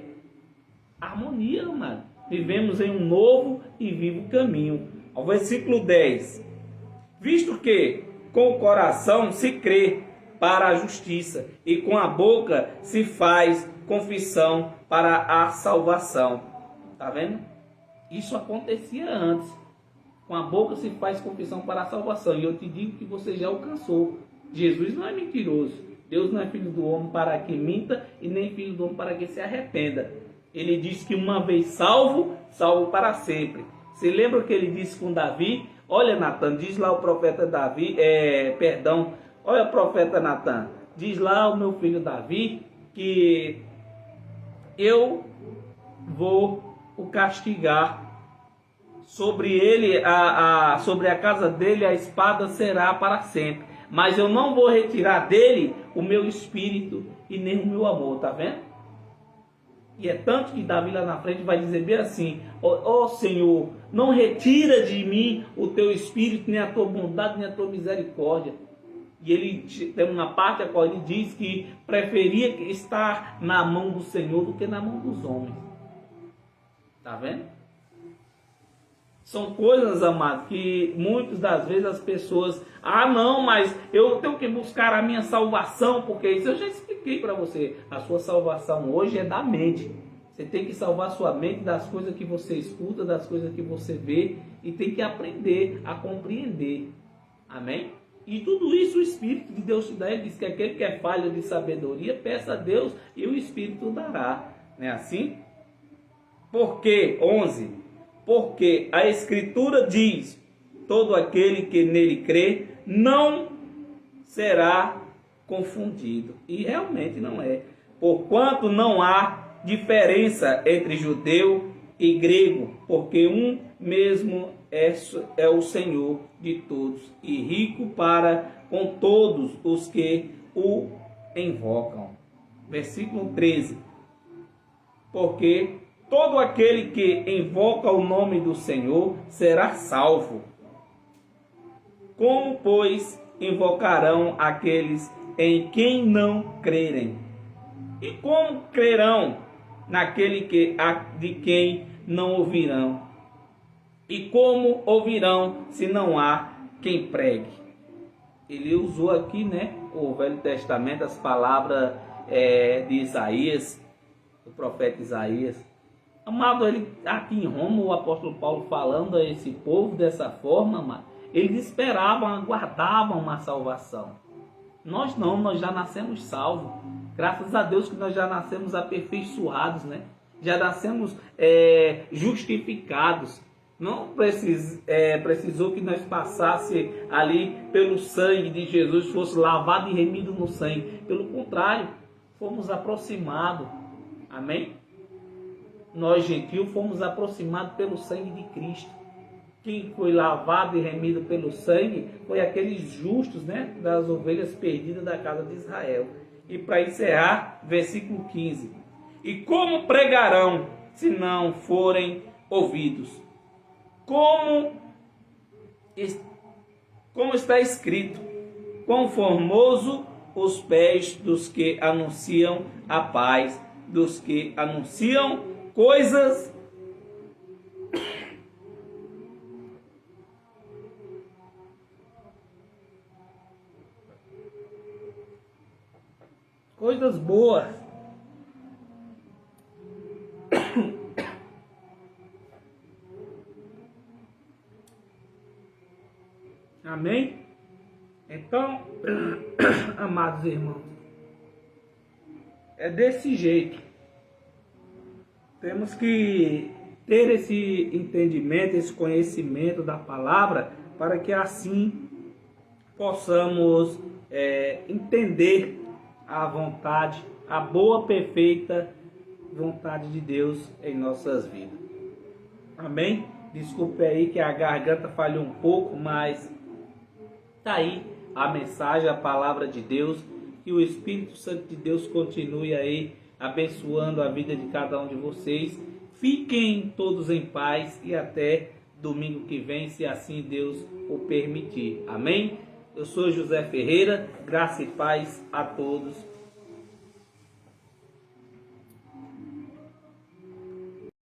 Harmonia, amado. Vivemos em um novo e vivo caminho. Ao versículo 10. Visto que com o coração se crê para a justiça e com a boca se faz confissão para a salvação. Tá vendo? Isso acontecia antes. Com a boca se faz confissão para a salvação. E eu te digo que você já alcançou. Jesus não é mentiroso. Deus não é filho do homem para que minta e nem filho do homem para que se arrependa. Ele diz que uma vez salvo, salvo para sempre. Você lembra que ele disse com Davi? Olha, Natan, diz lá o profeta Davi, olha o profeta Natan, diz lá o meu filho Davi que eu vou o castigar. Sobre ele, sobre a casa dele, a espada será para sempre. Mas eu não vou retirar dele o meu espírito e nem o meu amor, tá vendo? E é tanto que Davi lá na frente vai dizer bem assim, ó Senhor, não retira de mim o teu espírito, nem a tua bondade, nem a tua misericórdia. E ele tem uma parte a qual ele diz que preferia estar na mão do Senhor do que na mão dos homens. Tá vendo? São coisas, amados, que muitas das vezes as pessoas, não, mas eu tenho que buscar a minha salvação, porque isso eu já expliquei para você. A sua salvação hoje é da mente. Você tem que salvar sua mente das coisas que você escuta, das coisas que você vê, e tem que aprender a compreender. Amém? E tudo isso o Espírito de Deus te dá. Ele diz que aquele que é falho de sabedoria, peça a Deus e o Espírito dará. Não é assim? Porque, 11... Porque a Escritura diz, todo aquele que nele crê não será confundido. E realmente não é. Porquanto não há diferença entre judeu e grego, porque um mesmo é o Senhor de todos, e rico para com todos os que o invocam. Versículo 13. Porque todo aquele que invoca o nome do Senhor será salvo. Como, pois, invocarão aqueles em quem não crerem? E como crerão naquele de quem não ouvirão? E como ouvirão se não há quem pregue? Ele usou aqui, o Velho Testamento, as palavras de Isaías, do profeta Isaías. Amado, aqui em Roma, o apóstolo Paulo falando a esse povo dessa forma, amado, eles esperavam, aguardavam uma salvação. Nós não, nós já nascemos salvos. Graças a Deus que nós já nascemos aperfeiçoados, Já nascemos justificados. Não precisou que nós passasse ali pelo sangue de Jesus, fosse lavado e remido no sangue. Pelo contrário, fomos aproximados. Amém? Nós, gentios, fomos aproximados pelo sangue de Cristo. Quem foi lavado e remido pelo sangue foi aqueles justos, das ovelhas perdidas da casa de Israel. E para encerrar, versículo 15. E como pregarão se não forem ouvidos? Como está escrito, quão formoso os pés dos que anunciam a paz, dos que anunciam coisas boas. Amém? Então, amados irmãos, é desse jeito. Temos que ter esse entendimento, esse conhecimento da palavra, para que assim possamos entender a vontade, a boa, perfeita vontade de Deus em nossas vidas. Amém? Desculpe aí que a garganta falhou um pouco, mas tá aí a mensagem, a palavra de Deus. Que o Espírito Santo de Deus continue aí abençoando a vida de cada um de vocês. Fiquem todos em paz e até domingo que vem, se assim Deus o permitir. Amém? Eu sou José Ferreira, graça e paz a todos.